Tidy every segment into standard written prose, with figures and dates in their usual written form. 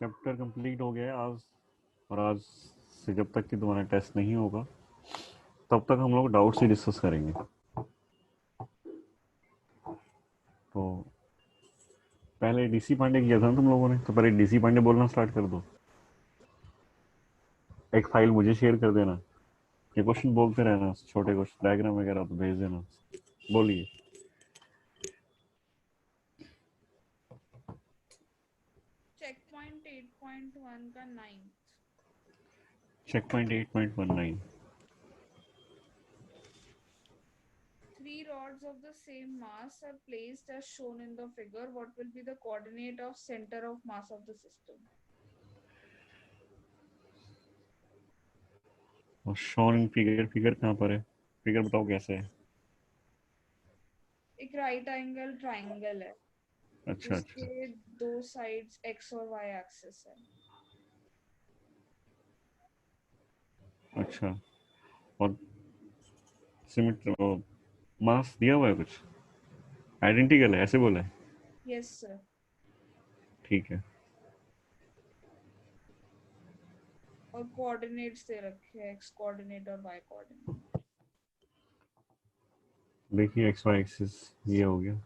Chapter complete हो गया है आज, और आज से जब तक कि तुम्हारा टेस्ट नहीं होगा तब तक हम लोग डाउट्स ही डिस्कस करेंगे। तो पहले डीसी पांडे किया था ना तुम लोगों ने, तो पहले डीसी पांडे बोलना स्टार्ट कर दो। एक फाइल मुझे शेयर कर देना, ये क्वेश्चन बोलते रहना, छोटे क्वेश्चन डायग्राम वगैरह तो भेज देना। बोलिए। चेक पॉइंट 8.1 का 9th। Check point 8.19। Three rods of the same mass are placed as shown in the figure. What will be the coordinate of center of mass of the system? और shown in figure, figure कहाँ पर है? Figure बताओ कैसे है? एक right angle triangle है, अच्छा अच्छा उसके दो साइड्स x और y एक्सिस है। अच्छा। और सिमेट्री मास दिया हुआ है कुछ, आइडेंटिकल है ऐसे बोला है? Yes sir. ठीक है। और कोऑर्डिनेट्स दे रखे हैं, x कोऑर्डिनेट और y कोऑर्डिनेट। देखिए एक्स वाई एक्सिस ये हो गया।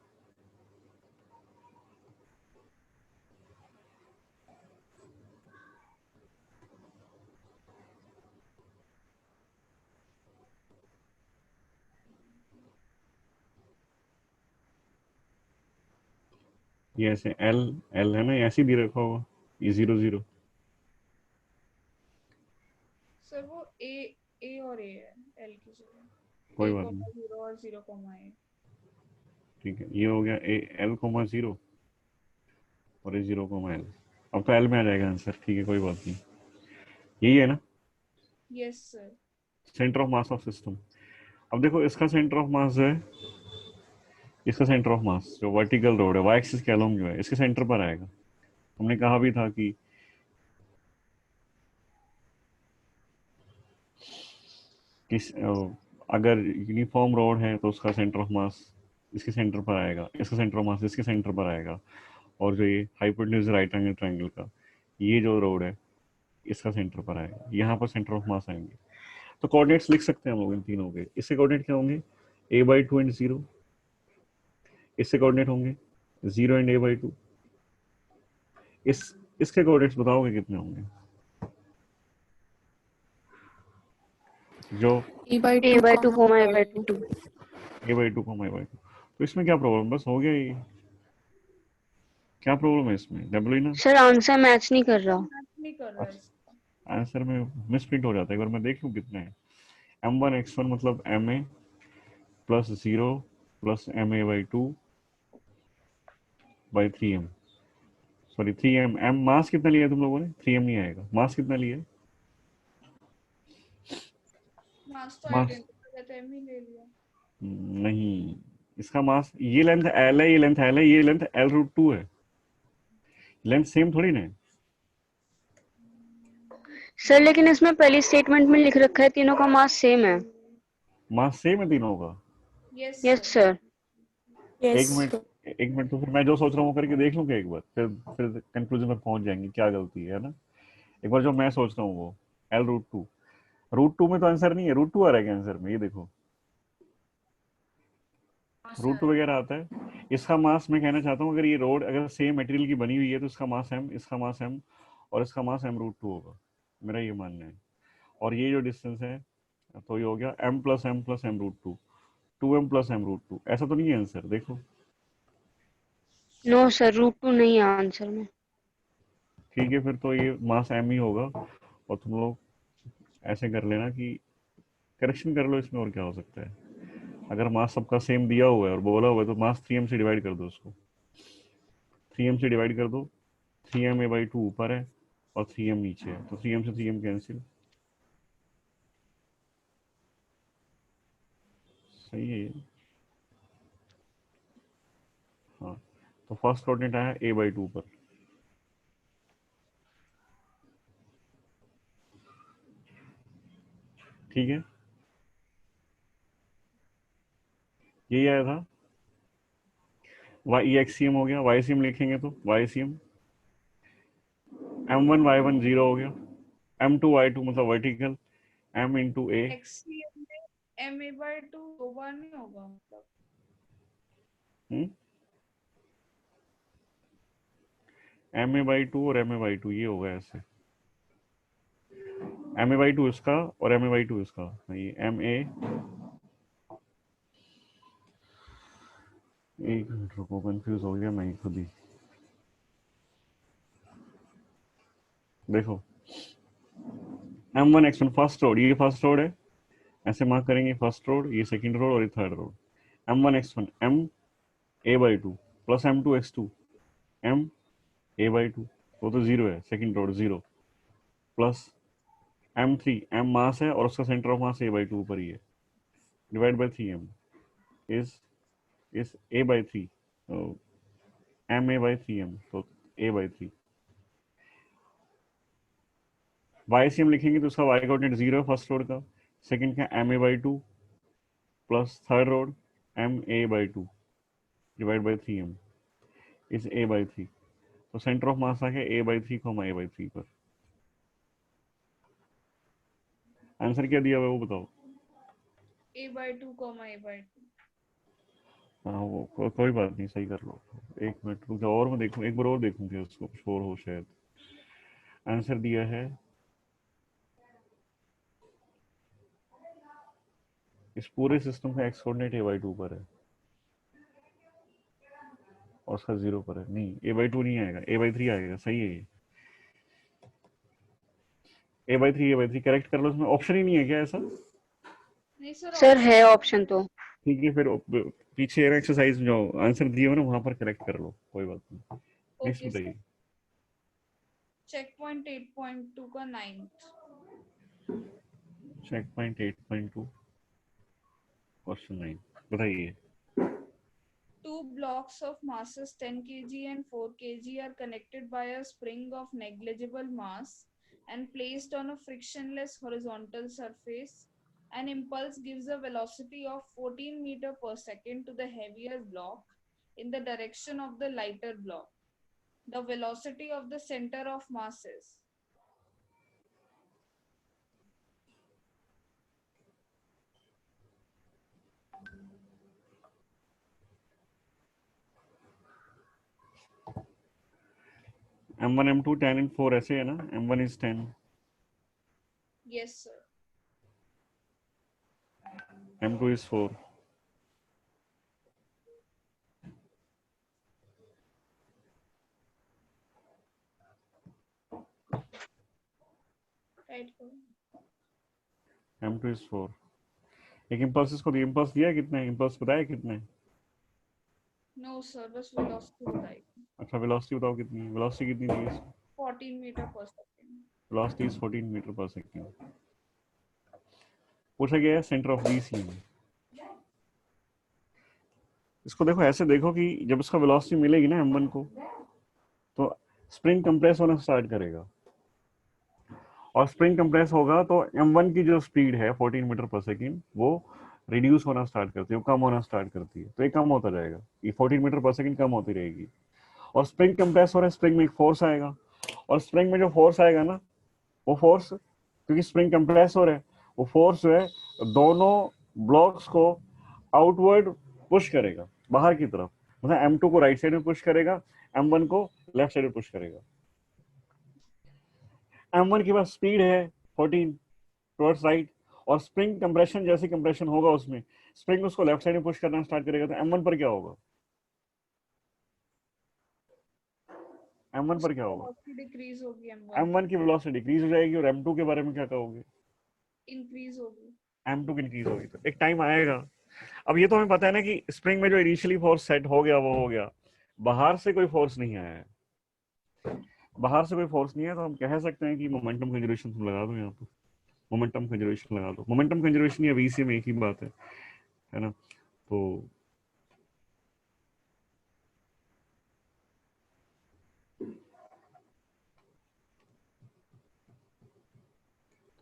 ये ऐसे एल, एल है ना, ये ऐसे भी रखा होगा, ये 0 0। सर वो a और a है l की जगह, कोई a बात नहीं, कॉमा 0 और 0 कॉमा a। ठीक है। ये हो गया ए एल कोमा 0 और ये 0 एल। अब तो एल में आ जाएगा आंसर, ठीक है कोई बात नहीं। यही है ना yes sir. Centre of mass of system? अब देखो इसका सेंटर ऑफ मास जो है, इसका सेंटर ऑफ मास जो वर्टिकल रोड है वाई एक्सिस के अलोंग जो है, इसके सेंटर पर आएगा। हमने कहा भी था कि किस अगर यूनिफॉर्म रोड है तो उसका सेंटर ऑफ मास इसके सेंटर पर आएगा, इसका सेंटर ऑफ मास इसके सेंटर पर आएगा। और जो ये हाइपोटेन्यूज राइट एंगल ट्रायंगल का ये जो रोड है इसका सेंटर पर आएगा, यहाँ पर सेंटर ऑफ मास आएंगे। तो कोऑर्डिनेट्स लिख सकते हैं हम लोग इन तीनों के। इससे कोऑर्डिनेट क्या होंगे? a/2 and 0। इससे कोऑर्डिनेट होंगे 0 एंड a/2। इस इसके कोऑर्डिनेट्स बताओगे कितने होंगे? जो a/2 comma a/2। a/2 को a/2। तो इसमें क्या प्रॉब्लम, बस हो गया ये। क्या प्रॉब्लम है इसमें? डब्ल्यू ना सर आंसर मैच नहीं कर रहा। मैच नहीं कर रहा है इसका। आंसर में मिसप्रिंट हो जाता है। एक बार मैं देख लूँ कितने हैं। m1 x1 मतलब ma plus 0 plus ma/2 by 3m। Sorry 3m। m मास कितना लिया तुम लोगों ने? 3m नहीं आएगा। मास कितना लिया? मास तो मास आइडेंटिकल है तो m ही ले लिया। नहीं, इसका मास ये लेंथ l है, ये लेंथ l है, ये लेंथ l√2 है। लेंथ सेम थोड़ी ना है। सर लेकिन इसमें पहली स्टेटमेंट में लिख रखा है तीनों का मास सेम है। मास सेम है तीनों का। Yes yes sir. सर। एक मिनट, एक मिनट, तो फिर मैं जो सोच रहा हूँ वो करके देख लूँ क्या एक बार, फिर कंक्लूजन पर पहुंच जाएंगे क्या गलती है ना। एक बार जो मैं सोच रहा हूँ वो l√2, √2 में तो आंसर नहीं है, √2 आ रहा है आंसर में, ये देखो √2 वगैरह आता है। इसका मास मैं कहना चाहता हूँ, अगर ये रोड अगर सेम मटेरियल की बनी हुई है तो इसका मास m, इसका मास m और इसका मास m√2 होगा, मेरा ये मानना है। और ये जो डिस्टेंस है तो ये हो गया m+m+m√2, 2m+m√2। ऐसा तो नहीं है आंसर, देखो। नो सर √2 नहीं है आंसर में। ठीक है, फिर तो ये मास m ही होगा। और तुम लोग ऐसे कर लेना कि करेक्शन कर लो इसमें, और क्या हो सकता है। अगर मास सबका सेम दिया हुआ है और बोला हुआ है तो मास 3m से डिवाइड कर दो उसको, 3m से डिवाइड कर दो। 3ma/2 ऊपर है और 3m नीचे है, तो 3m से 3m कैंसिल। सही है ये। हाँ, तो फर्स्ट कोऑर्डिनेट आया a/2 पर। ठीक है, यही आया था। वाई एक्सीएम हो गया, वाई सी एम लिखेंगे तो Y C M m1 y1 0 हो गया, m2 y2 मतलब वर्टिकल, m इंटू ए, एक्ससीएम में ma/2 दो बार नहीं होगा मतलब। ma/2 और ma/2 ये होगा ऐसे, ma/2 इसका और ma/2 इसका, ये ma, एक मिनट रुको, कंफ्यूज हो गया मैं ही खुद ही। देखो m1 x1 फर्स्ट रोड, ये फर्स्ट रोड है, ऐसे मार्क करेंगे, फर्स्ट रोड, ये सेकंड रोड और ये third road. m1 x1 m a/2 plus m2 x2 m a/2, वो तो जीरो है, second road zero, plus m3 m मास है और उसका सेंटर ऑफ मास a/2 ऊपर ही है, divide by 3m is a/3, m a/3m, तो a/3। YCM लिखेंगे तो उसका y कोऑर्डिनेट जीरो है फर्स्ट रोड का, सेकंड का m a/2 plus third road m a/2 divide by 3m is a/3, तो सेंटर ऑफ मास आ गया a/3 a/3 पर। आंसर क्या दिया हुआ है वो बताओ। a/2 a/2। हाँ वो कोई बात नहीं, सही कर लो, एक मिनट रुक जाओ और मैं देखूँ, एक बार और देखूंगी उसको, कुछ और हो शायद। आंसर दिया है, इस पूरे सिस्टम का एक्स कोऑर्डिनेट a/2 पर है और उसका जीरो पर है, नहीं a/2 नहीं आएगा, a/3 आएगा, सही है ये, a/3 करेक्ट कर लो, इसमें ऑप्शन ही नहीं है क्या ऐसा? नहीं सर, सर ऑप्शन है ऑप्शन तो। ठीक है फिर पीछे एक्सरसाइज में जो आंसर दिए हो ना वहां पर करेक्ट कर लो, कोई बात नहीं। Next okay sir. बताइए। चेक पॉइंट 8.2 का 9th। चेक पॉइंट 8.2 क्वेश्चन 9 बताइए। Two blocks of masses 10 kg and 4 kg are connected by a spring of negligible mass and placed on a frictionless horizontal surface. An impulse gives a velocity of 14 meter per second to the heavier block in the direction of the lighter block. The velocity of the center of mass is. m1 m2 10 and 4 ऐसे है ना, m1 is 10, Yes, sir. m2 is 4, Right. m2 is 4। एक impulse को दिया, impulse दिया है कितने, impulse बताया कितने? No, sir. बस velocity बताइए। अच्छा वेलोसिटी बताओ कितनी है, वेलोसिटी कितनी दी है? 14 meter per second. Velocity is 14 metre per second. पूछा गया है सेंटर ऑफ BCM। इसको देखो ऐसे देखो कि जब इसका वेलोसिटी मिलेगी ना m1 को, तो स्प्रिंग कंप्रेस होना स्टार्ट करेगा, और स्प्रिंग कंप्रेस होगा तो m1 की जो स्पीड है 14 मीटर पर सेकंड वो रिड्यूस होना स्टार्ट करती है, वो कम होना स्टार्ट करती है, तो ये कम होता जाएगा, ये 14 मीटर पर सेकंड कम होती रहेगी। और स्प्रिंग कंप्रेस हो रहा है, स्प्रिंग में एक फोर्स आएगा, और स्प्रिंग में जो फोर्स आएगा ना, वो फोर्स, क्योंकि स्प्रिंग कंप्रेस हो रहा है, वो फोर्स जो है दोनों ब्लॉक्स को आउटवर्ड पुश करेगा, बाहर की तरफ, मतलब m2 को राइट साइड में पुश करेगा, m1 को लेफ्ट साइड में पुश करेगा। m1 के पास स्पीड है 14 टुवर्ड्स राइट, और स्प्रिंग कंप्रेशन जैसे कंप्रेशन होगा उसमें स्प्रिंग उसको लेफ्ट साइड में पुश करना स्टार्ट करेगा, तो m1 पर क्या होगा, m1 पर क्या होगा? डिक्रीज होगी m1 m1 की वेलोसिटी डिक्रीज हो जाएगी, और m2 के बारे में क्या कहोगे? इंक्रीज होगी। m2 की इंक्रीज होगी। तो एक टाइम आएगा, अब ये तो हमें पता है ना कि स्प्रिंग में जो इनिशियली फोर्स सेट हो गया वो हो गया, बाहर से कोई फोर्स नहीं आया है, बाहर से कोई फोर्स नहीं है, तो हम कह सकते हैं कि मोमेंटम कंजर्वेशन लगा दो यहाँ पर, मोमेंटम कंजर्वेशन लगा दो, मोमेंटम कंजर्वेशन या VCM एक ही बात है ना। तो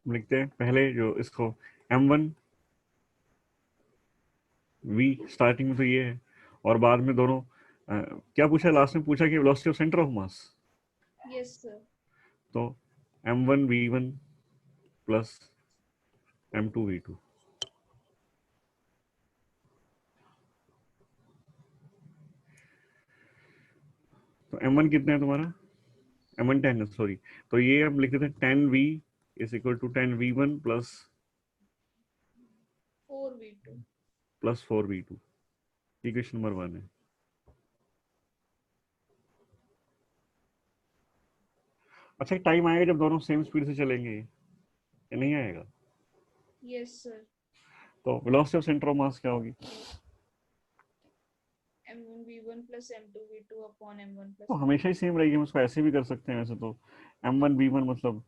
लिखते हैं पहले जो इसको m1 v स्टार्टिंग में तो ये है, और बाद में दोनों क्या पूछा लास्ट में, पूछा कि velocity of centre of mass. Yes sir. तो m1v1 प्लस m2v2, तो m1 कितना है तुम्हारा, m1 10 है, सॉरी, तो ये हम लिख देते हैं 10v is equal to 10v1 plus 4v2. 4v2, equation number 1 है। अच्छा, टाइम आएगा जब दोनों सेम स्पीड से चलेंगे, या नहीं आएगा? Yes, sir. तो वेलोसिटी ऑफ सेंटर ऑफ मास क्या होगी? m1v1 plus m2v2 upon m1 तो plus हमेशा ही सेम रहेगी, हम उसको ऐसे भी कर सकते हैं वैसे तो। m1v1 मतलब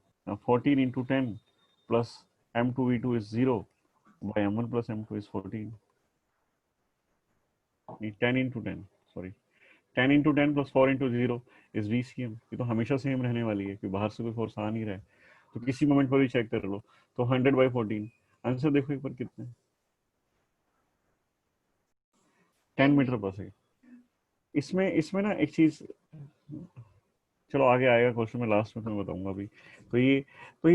14 into 10 plus m2v2 is 0 by m1 plus m2 is 14, 10 into 10, sorry 10 into 10 plus 4 into 0 is VCM। ये तो हमेशा सेम रहने वाली है, क्योंकि बाहर से कोई फोर्स आ नहीं रहा है, तो किसी मोमेंट पर भी चेक कर लो। तो 100/14, आंसर देखो एक बार कितना है, 10 मीटर पर सेकेंड। इसमें इसमें ना एक चीज, चलो आगे आएगा क्वेश्चन में, लास्ट में तुम्हें बताऊंगा अभी। तो ये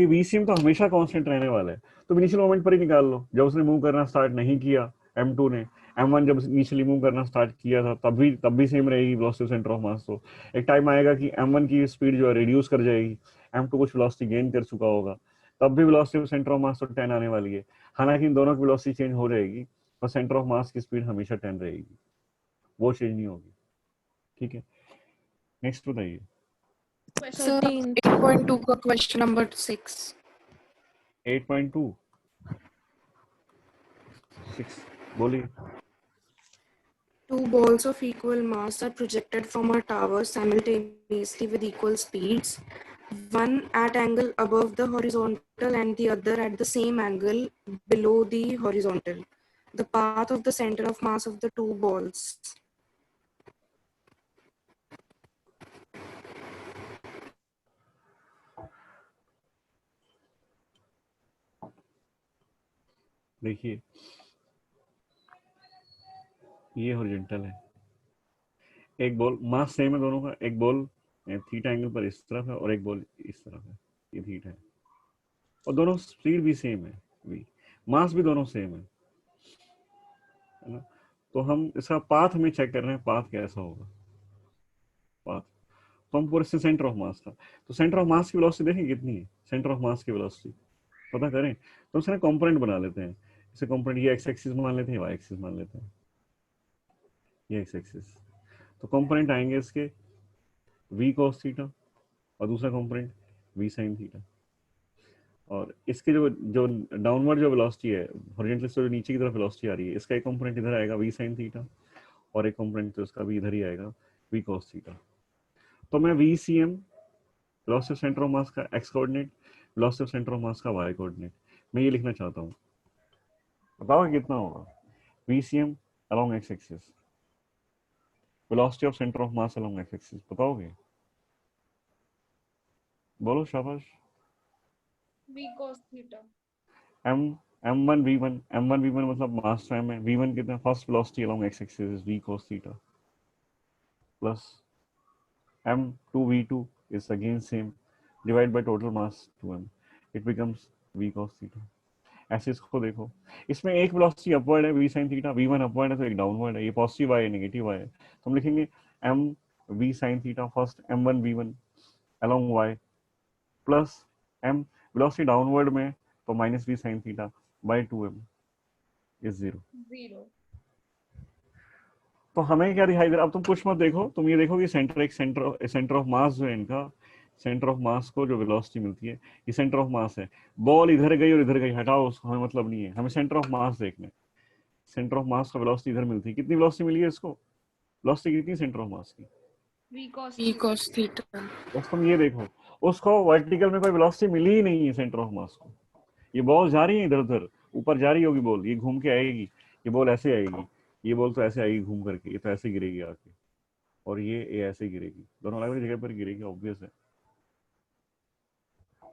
VCM तो हमेशा कांस्टेंट रहने वाला है, तो इनिशियल मोमेंट पर ही निकाल लो। जब उसने मूव करना स्टार्ट नहीं किया m2 ने, m1 जब इनिशियली मूव करना स्टार्ट किया था तब भी सेम रहेगी वेलोसिटी सेंटर ऑफ मास। तो एक टाइम आएगा कि m1 की स्पीड जो है रिड्यूस कर जाएगी, m2 कुछ वेलोसिटी गेन कर चुका होगा, तब भी वेलोसिटी सेंटर ऑफ मास तो 10 आने वाली है। हालांकि इन दोनों की वेलोसिटी चेंज हो जाएगी, पर सेंटर ऑफ मास की स्पीड हमेशा 10 रहेगी, वो चेंज नहीं होगी। ठीक है, नेक्स्ट बताइए। question. सर 8.2 का क्वेश्चन नंबर 6। 8.2 बोलिए। Two balls of equal mass are projected from a tower simultaneously with equal speeds, one at angle above the horizontal and the other at the same angle below the horizontal. The path of the center of mass of the two balls. देखिए, ये horizontal है, एक ball मास same है दोनों का, एक ball theta angle पर इस तरफ है और एक बॉल इस तरफ है, ये थीटा है, और दोनों स्पीड भी सेम है, भी मास भी दोनों सेम है ना। तो हम इसका पाथ में चेक कर रहे हैं, पाथ कैसा होगा, पाथ। तो हम पूरे से सेंटर ऑफ मास था, तो सेंटर ऑफ मास की वेलोसिटी देखें कितनी है, सेंटर ऑफ मास की वेलोसिटी पता करें, तो उसने कंपोनेंट बना लेते हैं। इसे कंपोनेंट ये एक्स एक्सिस मान लेते हैं, वाई एक्सिस मान लेते हैं, ये एक्स एक्सिस। तो कंपोनेंट आएंगे इसके v cos थीटा और दूसरा कंपोनेंट v sin थीटा, और इसके जो डाउनवर्ड जो वेलोसिटी है, हॉरिजॉन्टल से जो नीचे की तरफ वेलोसिटी आ रही है, इसका एक कंपोनेंट इधर आएगा v sin थीटा, और एक कंपोनेंट तो इसका भी इधर ही आएगा v cos थीटा। तो मैं VCM velocity of centre of मास का x coordinate, velocity of centre of मास का y कोऑर्डिनेट, मैं ये लिखना चाहता हूँ। बताओ कितना होगा VCM along x axis, velocity of centre of mass along x axis, बताओगे? बोलो शाबाश। v cos theta. m1v1 मतलब मास टाइम है, v1 कितना, first velocity along x axis is v cos theta, plus m2v2 is again same, divide by total mass 2m, it becomes v cos theta. ऐसे इसको देखो, इसमें एक वेलोसिटी अपवर्ड है v sin theta, v1 upward है तो एक downward है, ये पॉजिटिव y है नेगेटिव y है, तो हम लिखेंगे m v sin theta first m1 v1 along y plus m velocity downward में तो minus v sin theta by 2m is 0। 0. तो हमें क्या दिखाई दे रहा है, अब तुम कुछ मत देखो, तुम ये देखो कि सेंटर ऑफ मास जो है इनका, सेंटर ऑफ मास को जो वेलोसिटी मिलती है, ये सेंटर ऑफ मास है, बॉल इधर गई और इधर गई, हटाओ उसको, हमें मतलब नहीं है, हमें सेंटर ऑफ मास देखना है। सेंटर ऑफ मास का वेलोसिटी इधर मिलती है, कितनी वेलोसिटी मिली है इसको, वेलोसिटी कितनी सेंटर ऑफ मास की, v cos E theta. cos theta. बस तुम ये देखो, उसको वर्टिकल में कोई वेलोसिटी मिली ही नहीं है सेंटर ऑफ मास को, ये बॉल जा रही है इधर उधर, ऊपर जा रही होगी बॉल, ये घूम के आएगी, ये बॉल ऐसे आएगी, ये बॉल तो ऐसे आएगी घूम करके, ये तो ऐसे गिरेगी आके, और ये ऐसे गिरेगी, दोनों अलग अलग जगह पर गिरेगी, ऑब्वियस है।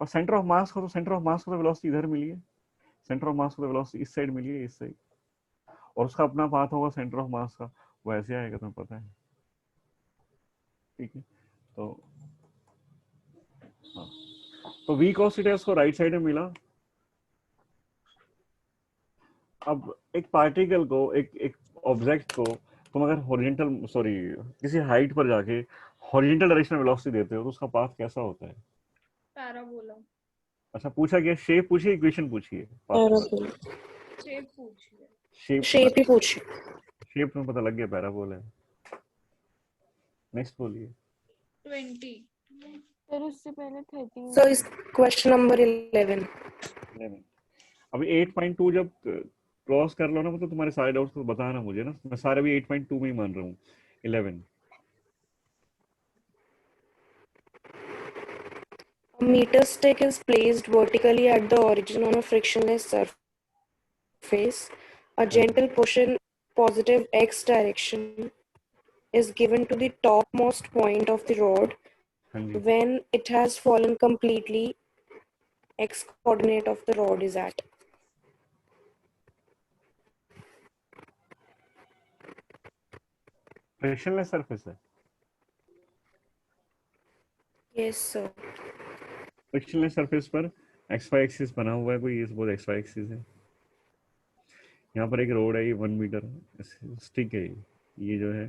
और सेंटर ऑफ मास को तो वेलोसिटी इधर मिली है, सेंटर ऑफ मास को तो वेलोसिटी इस साइड मिली है, इस साइड, और उसका अपना पाथ होगा सेंटर ऑफ मास का, वो ऐसे आएगा, तुम्हें पता है। ठीक है, तो हाँ तो v cos थीटा इसको राइट साइड में मिला। अब एक पार्टिकल को, एक ऑब्जेक्ट को तुम अगर हॉरिजॉन्टल सॉरी किसी हाइट पर जाके हॉरिजॉन्टल डायरेक्शन में वेलोसिटी देते हो तो उसका पाथ कैसा होता है? पैराबोला। अच्छा, पूछा गया शेप पूछिए, इक्वेशन पूछिए, Parabola. शेप पूछिए। शेप Shape ही पूछिए. शेप में पता लग गया पैराबोला है। नेक्स्ट बोलिए। 20। सर उससे पहले 13। So is question number 11. 11। अभी 8.2 जब क्रॉस कर लो ना, मतलब तुम्हारे सारे डाउट्स तो बताना मुझे ना, मैं सारे अभी 8.2 में ही मान रहा हूँ। 11। A meter stick is placed vertically at the origin on a frictionless surface. A gentle push in positive x direction is given to the topmost point of the rod. हाँ जी, When it has fallen completely, x coordinate of the rod is at. Frictionless surface है। Yes, sir. Frictionless surface पर x Y axis बना हुआ है कोई, ये suppose x Y axis है। यहाँ पर एक रोड है, ये 1 मीटर स्टिक है, ये जो है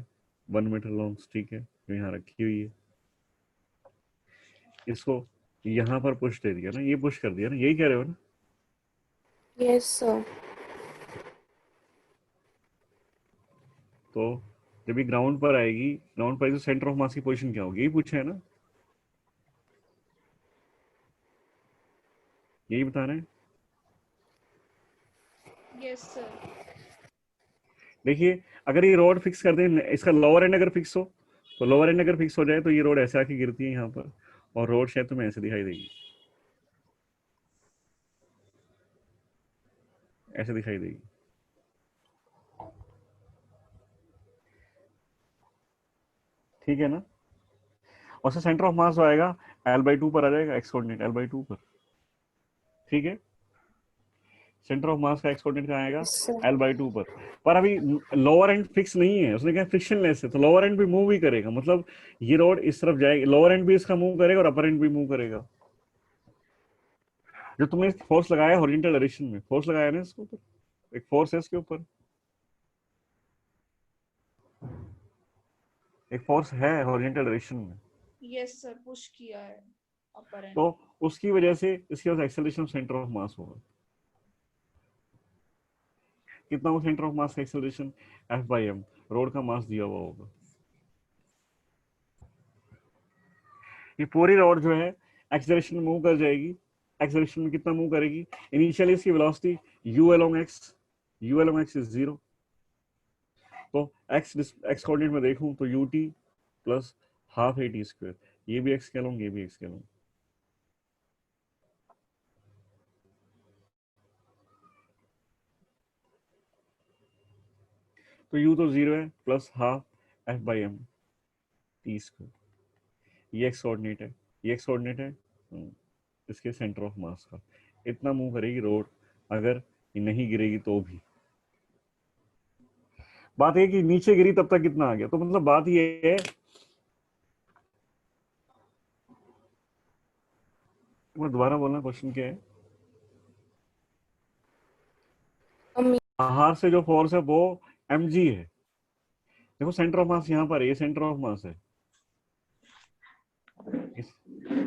1 मीटर लॉन्ग स्टिक है जो यहाँ रखी हुई है। इसको यहाँ पर पुश दे दिया ना, ये पुश कर दिया ना, यही कह रहे हो ना? Yes, sir. तो जब ये ग्राउंड पर आएगी, ग्राउंड पर तो सेंटर ऑफ मास की पोजीशन क्या होगी, यही पूछा है ना, यही बता रहे हैं। Yes sir. देखिए अगर ये रोड फिक्स कर दें, इसका लोअर एंड अगर फिक्स हो, तो लोअर एंड अगर फिक्स हो जाए तो ये रोड ऐसे आके गिरती है यहाँ पर, और रोड शायद तुम्हें ऐसे दिखाई देगी, ऐसे दिखाई देगी। ठीक है ना? और सेंटर ऑफ मास जो आएगा L/2 पर आ जाएगा, एक्स कोऑर्डिनेट L/2 पर। ठीक है, सेंटर ऑफ मास का एक्स कोऑर्डिनेट कहाँ आएगा? Yes, sir. L/2 पर अभी लोअर एंड फिक्स नहीं है, उसने कहा फ्रिक्शनलेस है, तो लोअर एंड भी मूव ही करेगा, मतलब ये रोड इस तरफ जाएगी, लोअर एंड भी इसका मूव करेगा और अपर एंड भी मूव करेगा। जो तुमने फोर्स लगाया हॉरिजॉन्टल डायरेक्शन में, फोर्स लगाया ना इसके ऊपर, एक फोर्स है इसके ऊपर, एक फोर्स है हॉरिजॉन्टल डायरेक्शन में, यस सर, पुश किया है अपर एंड। तो उसकी वजह से इसके पास acceleration of centre of mass होगा। कितना हो सेंटर ऑफ मास का एक्सेलरेशन? F/m, रोड का मास दिया हुआ होगा। ये पूरी रोड जो है एक्सेलरेशन में मूव कर जाएगी। एक्सेलरेशन में कितना मूव करेगी? इनिशियली इसकी velocity u along x is 0, तो x कोऑर्डिनेट में देखूं तो ut प्लस हाफ at², ये भी x कह लूं, ये भी x कह लूं। तो u तो 0 है, प्लस हाफ F/m t², ये x कोऑर्डिनेट है, ये x कोऑर्डिनेट है इसके सेंटर ऑफ मास का। इतना मूव करेगी रोड, अगर ये नहीं गिरेगी तो भी। बात है कि नीचे गिरी तब तक कितना आ गया, तो मतलब बात ये है, मैं दोबारा बोलना क्वेश्चन क्या है। बाहर से जो फोर्स है वो mg है। देखो सेंटर ऑफ मास यहाँ पर है, ये सेंटर ऑफ मास है,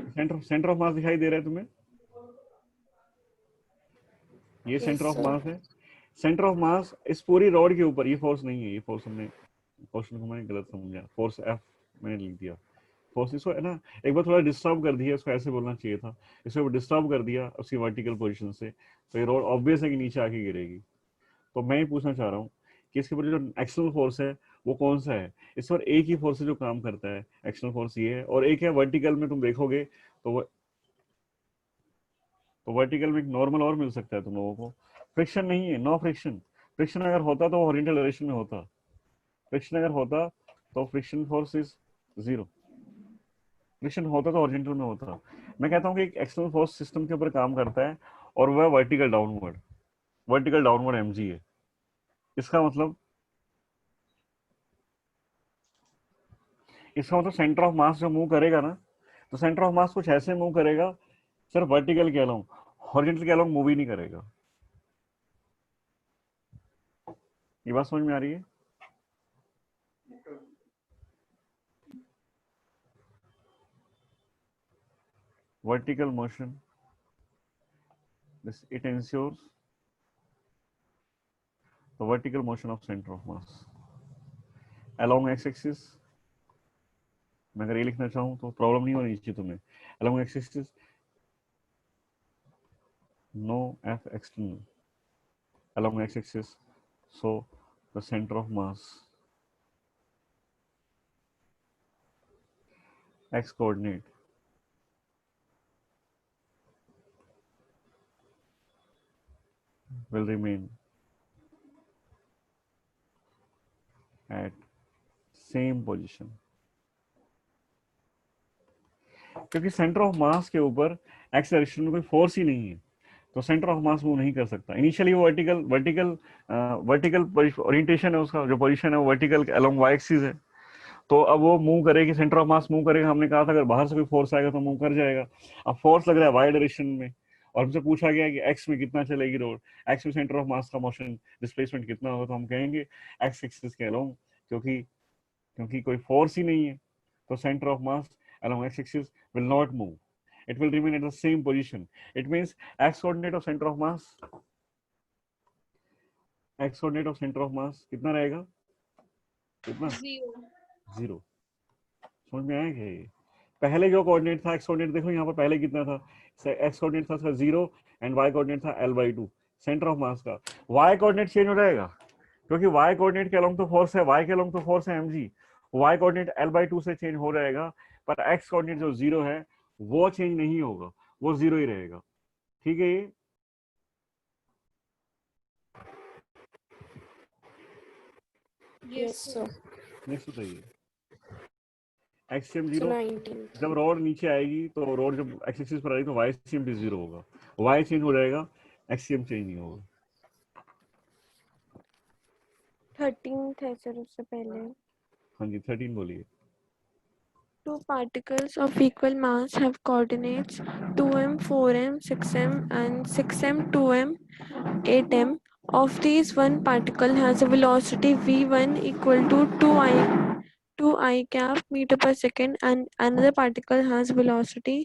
सेंटर ऑफ मास दिखाई दे रहा है तुम्हें, ये Yes, सेंटर ऑफ sir. मास है। सेंटर ऑफ मास इस पूरी रॉड के ऊपर, ये फोर्स नहीं है, ये फोर्स हमने क्वेश्चन को मैंने गलत समझा, फोर्स F मैंने लिख दिया, फोर्स इसको है ना एक बार थोड़ा डिस्टर्ब कर दिया, इसको ऐसे बोलना चाहिए था, इसको डिस्टर्ब कर दिया उसकी वर्टिकल पोजीशन से, तो ये रॉड ऑब्वियस है कि नीचे आके गिरेगी। तो मैं ये पूछना चाह रहा हूँ कि इसके ऊपर जो एक्सटर्नल फोर्स है वो कौन सा है? इस पर एक ही फोर्स है जो काम करता है, एक्सटर्नल फोर्स ये है, और एक है वर्टिकल में, तुम देखोगे तो वर्टिकल में एक नॉर्मल और मिल सकता है तुम लोगों को। फ्रिक्शन नहीं है, नो फ्रिक्शन। फ्रिक्शन अगर होता तो हॉरिजॉन्टल डायरेक्शन में होता, फ्रिक्शन अगर होता तो फ्रिक्शन फोर्स इज 0, फ्रिक्शन होता तो हॉरिजॉन्टल में होता। मैं कहता हूँ कि एक एक्सटर्नल फोर्स सिस्टम के ऊपर काम करता है और वह वर्टिकल डाउनवर्ड एमजी है। इसका मतलब सेंटर ऑफ मास जो मूव करेगा ना, तो सेंटर ऑफ मास कुछ ऐसे मूव करेगा सर वर्टिकल के अलोंग, हॉरिजॉन्टल के अलोंग मूव ही नहीं करेगा। ये बात समझ में आ रही है? vertical motion, this it ensures the vertical motion of center of mass along x-axis। मैं अगर ये लिखना चाहूँ तो प्रॉब्लम नहीं होनी चाहिए तुम्हें। along x-axis no f external along x-axis, so the center of mass x coordinate will remain at same position, क्योंकि सेंटर ऑफ मास के ऊपर एक्स डायरेक्शन में कोई फोर्स ही नहीं है, तो सेंटर ऑफ मास मूव नहीं कर सकता। इनिशियली वो वर्टिकल ओरिएंटेशन है, उसका जो पोजीशन है वो वर्टिकल अलोंग वाई एक्सिस है, तो अब वो मूव करेगी, सेंटर ऑफ मास मूव करेगा। हमने कहा था अगर बाहर से कोई फोर्स आएगा तो मूव कर जाएगा। अब फोर्स लग रहा है वाई डायरेक्शन में, और हमसे पूछा गया कि एक्स में कितना चलेगी रोड, एक्स में सेंटर ऑफ मास का मोशन डिस्प्लेसमेंट कितना होगा, तो हम कहेंगे एक्स एक्सिस के अलोंग, क्योंकि कोई फोर्स ही नहीं है, तो centre of mass along x-axis will not move, it will remain at the same position। it means x coordinate of center of mass कितना रहेगा, कितना, 0। समझ में आया क्या? ये पहले जो कोऑर्डिनेट था x कोऑर्डिनेट, देखो यहाँ पर पहले कितना था, x कोऑर्डिनेट था उसका 0 एंड y कोऑर्डिनेट था l/2 सेंटर ऑफ मास का। y कोऑर्डिनेट चेंज हो जाएगा, क्योंकि y कोऑर्डिनेट के अलोंग तो फोर्स है, y के अलोंग तो फोर्स है mg, y कोऑर्डिनेट l/2 से चेंज हो जाएगा, पर x कोऑर्डिनेट जो 0 है वो चेंज नहीं होगा, वो 0 ही रहेगा। ठीक है ये? Yes, sir. नेक्स्ट बताइए। एक्सियम 0, 19. जब रॉड नीचे आएगी तो रॉड जब एक्स एक्सिस पर आएगी तो वाई एक्सियम भी 0 होगा, वाई चेंज हो जाएगा, एक्सियम चेंज नहीं होगा। 13 थे सर उससे पहले। हाँ जी 13 बोलिए। Two particles of equal mass have coordinates 2m, 4m, 6m and 6m, 2m, 8m. Of these, one particle has a velocity v1 equal to 2i cap meter per second and another particle has velocity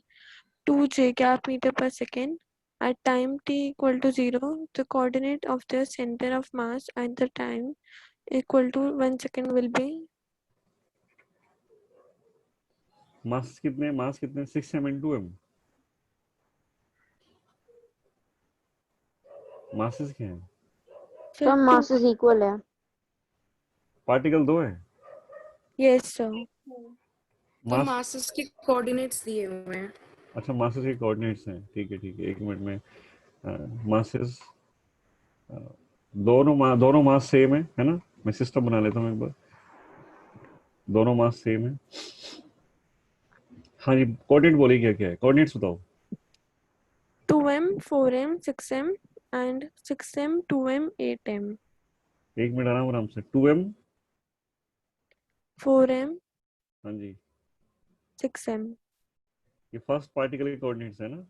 2j cap meter per second. At time t equal to 0, the coordinate of the center of mass at the time equal to 1 second will be मास कितने 6m and 2m। Masses क्या है? सब masses equal है। Particle 2 है। Yes sir। तो masses के coordinates दिए हुए हैं। अच्छा मासेस के कोऑर्डिनेट्स हैं, ठीक है एक मिनट में। मासेस दोनों मास सेम है ना? मैं सिस्टम बना लेता हूँ एक बार। दोनों मास सेम है। हाँ जी कोऑर्डिनेट बोलिए क्या क्या है, कोऑर्डिनेट्स बताओ। 2m, 4m, 6m and 6m, 2m, 8m। एक मिनट आराम से। 2m 4m, हाँ जी 6m। ये फर्स्ट पार्टिकल के कोऑर्डिनेट्स है ना?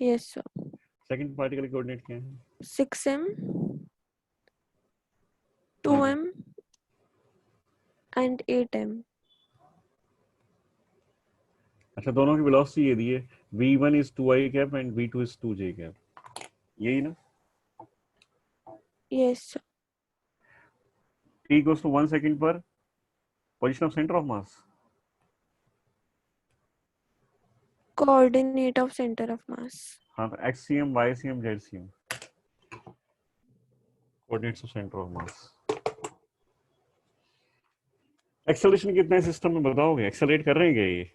Yes sir। सेकंड पार्टिकल के कोऑर्डिनेट क्या है? 6m, 2m and 8m। अच्छा दोनों की वेलोसिटी ये दी है, v1 is 2i cap and v2 is 2j cap, यही ना? Yes sir। t equals to 1 second पर position of center of mass, Coordinate of center of mass। हाँ तो xcm ycm zcm coordinates of center of mass। Acceleration कितना है system में बताओगे? Accelerate कर रहे हैं क्या ये?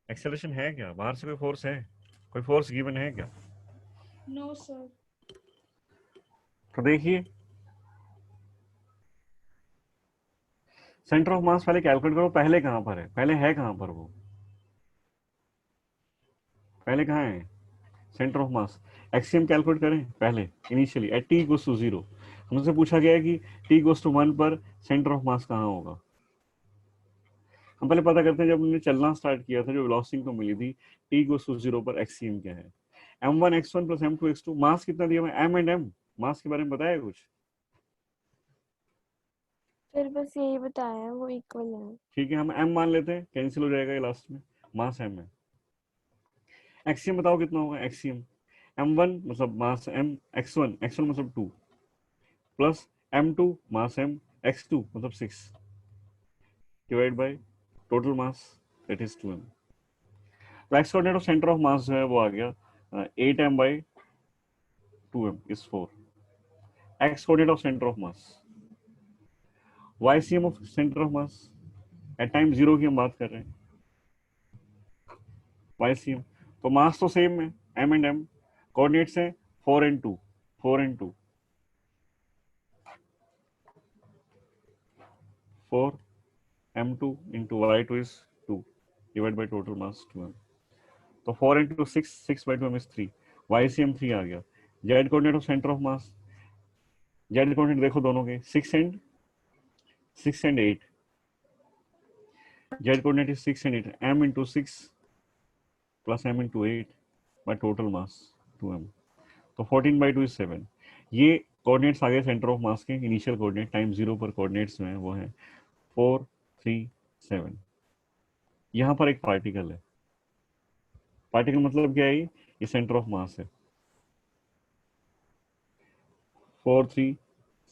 एक्सेलरेशन है क्या? बाहर से कोई फोर्स है? कोई फोर्स गिवन है क्या? No, sir. तो देखिए सेंटर ऑफ मास पहले कैलकुलेट करो, पहले कहां पर है, पहले है कहां पर वो, पहले कहां है सेंटर ऑफ मास? एक्सियम कैलकुलेट करें पहले initially at t equals to 0। हमसे पूछा गया है कि t इक्वल्स टू 1 पर सेंटर ऑफ मास कहां होगा, हम पहले पता करते हैं जब हमने चलना स्टार्ट किया था जो वेलोसिटी को मिली थी t इक्वल्स टू 0 पर xcm क्या है, m1 x1 plus m2 x2, मास कितना दिया मैं m एंड m, मास के बारे में बताया कुछ? फिर बस यही बताया है, वो इक्वल है। ठीक है, हम m मान लेते हैं, कैंसिल हो जाएगा ये लास्ट में, मास m है। xcm बताओ कितना होगा, xcm m1 मतलब मास m, x1 मतलब 2 plus m2 mass m, x2 मतलब 6 divide by total mass that is 2m। तो x coordinate of centre of मास जो है वो आ गया 8m by 2m is 4। x coordinate of centre of mass, ycm of centre of mass at time 0 की हम बात कर रहे हैं, ycm तो मास तो सेम है m एंड m, कोऑर्डिनेट्स हैं 4 and 2, 4 and 2, 4 m2 into y2 is 2 divided by total mass 2m। तो 4 into 6, 6 by 2m is 3, ycm 3 आ गया। z coordinate of centre of mass, z coordinate देखो दोनों के 6 and 8, z coordinate is 6 and 8, m into 6 plus m into 8 by total mass 2m, तो 14 by 2 is 7। ये coordinates आ गए centre of मास के, initial coordinate time 0 पर coordinates में वो है 4 3 7। यहाँ पर एक पार्टिकल है, पार्टिकल मतलब क्या है, ये सेंटर ऑफ मास है, 4 3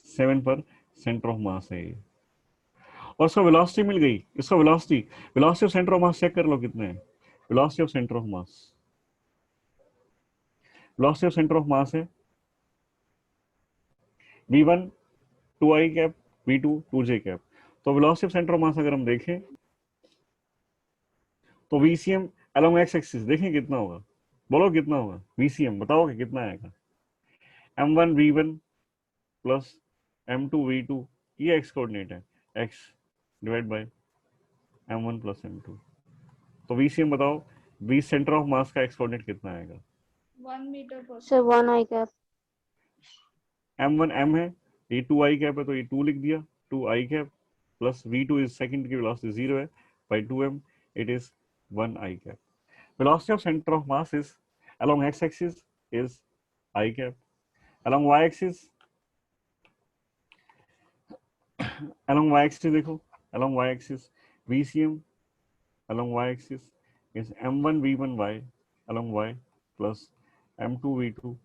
7 पर सेंटर ऑफ मास है ये, और उसको वेलोसिटी मिल गई, इसका velocity, velocity of centre of mass check कर लो कितने हैं, velocity of centre of mass, velocity of centre of mass है v1 2i cap, v2 2j cap. तो velocity of centre of mass अगर हम देखें तो vcm along x एक्सिस देखें कितना होगा, बोलो कितना होगा vcm, बताओगे कितना आएगा, m1 v1 plus m2 v2, ये x कोऑर्डिनेट है, x divide by m1 plus m2, तो vcm बताओ, v सेंटर ऑफ मास का x कोऑर्डिनेट कितना आएगा, 1 meter per sir 1 i cap. m1 m है, ये 2i कैप है तो ये 2 लिख दिया, 2i cap plus v2 is second की वेलोसिटी 0 है by 2m, it is 1i cap. Velocity of centre of mass is along x axis is I cap, along y axis, along y axis देखो, along y axis vcm along y axis is m1 v1 y along y plus m2 v2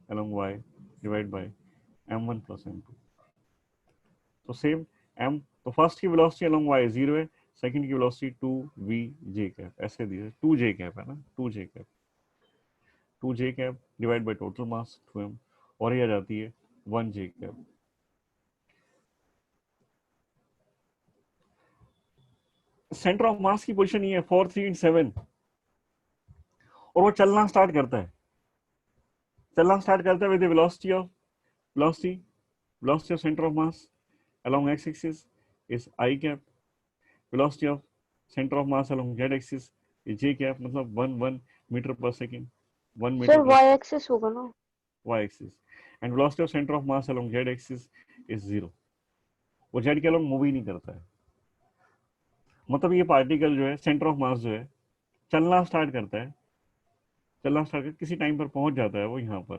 along y divided by m1 plus m2। तो same m, तो first की velocity along y 0 है, second की velocity 2v j cap, ऐसे दिया 2j cap है ना, 2j cap, 2j cap divide by total mass 2m, और ये आ जाती है 1j कैप। सेंटर ऑफ मास की पोजीशन ये है 4 3 and 7, और वो चलना स्टार्ट करता है, चलना स्टार्ट करता है with velocity of velocity of center of mass along x axis is I cap, velocity of center of mass along z axis is j cap, मतलब 1 metre per second, 1 sir metre y axis होगा ना, y axis, and velocity of center of mass along z axis is 0। वो z के along move ही नहीं करता है, मतलब ये पार्टिकल जो है सेंटर ऑफ मास जो है चलना स्टार्ट करता है, चलना स्टार्ट करके किसी टाइम पर पहुंच जाता है वो यहाँ पर,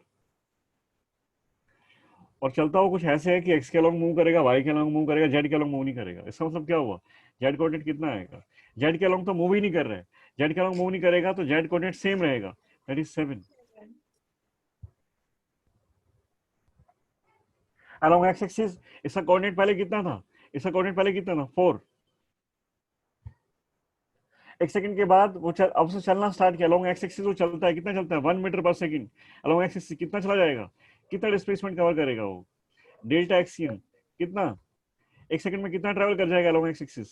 और चलता हुआ कुछ ऐसे है कि एक्स के अलॉन्ग मूव करेगा, वाई के अलॉन्ग मूव करेगा, जेड के अलॉन्ग मूव नहीं करेगा। इसका मतलब क्या हुआ, जेड कोऑर्डिनेट कितना आएगा, जेड के अलॉन्ग तो मूव ही नहीं कर रहा है, जेड के अलॉन्ग मूव नहीं करेगा तो जेड कोऑर्डिनेट सेम रहेगा, that is 7। Along x axis इसका कोऑर्डिनेट पहले कितना था, इसका कोऑर्डिनेट पहले कितना था 4, एक सेकंड के बाद वो अब से चलना स्टार्ट किया, अलॉन्ग एक्स एक्सिस वो चलता है, कितना चलता है 1 metre per second, along x axis कितना चला जाएगा, कितना डिस्प्लेसमेंट कवर करेगा वो, डेल्टा एक्सियम कितना, एक सेकंड में कितना ट्रेवल कर जाएगा along x axis,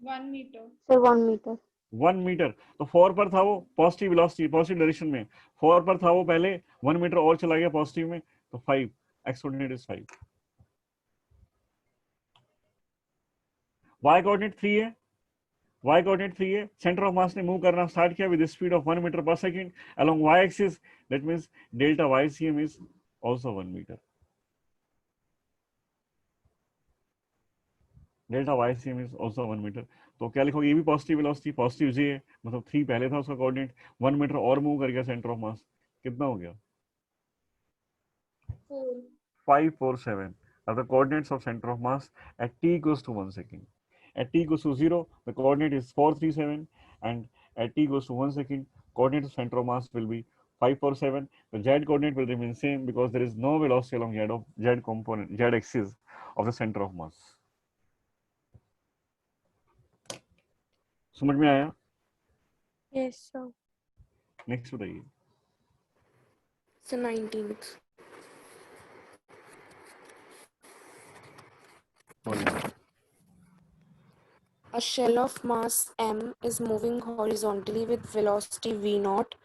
1 meter। Sir 1 metre. 1 metre, तो 4 पर था वो पॉजिटिव वेलोसिटी, पॉजिटिव डायरेक्शन में 4 पर था वो पहले, 1 मीटर और चला गया पॉजिटिव में, तो 5, x coordinate is 5, y coordinate 3 है, y कोऑर्डिनेट 3 है, सेंटर ऑफ मास ने मूव करना स्टार्ट किया with speed of 1 metre per second along y axis, that means delta ycm is also 1 metre. Delta y C M is also 1 metre. तो क्या लिखोगे, ये भी पॉजिटिव वेलोसिटी, पॉजिटिव जे है, मतलब 3 पहले था उसका कोऑर्डिनेट, 1 मीटर और मूव कर गया सेंटर ऑफ मास, कितना हो गया? 4. 547 are the coordinates of center of mass at t equals to 1 second. At t equals to 0, the coordinate is 437, and at t equals to 1 second, coordinate of center of mass will be 547. The z coordinate will remain same because there is no velocity along z component, z axis of the center of mass. समझ में आया? Yes, sir. Next बताइए। So 19th. A shell of mass m is moving horizontally with velocity v naught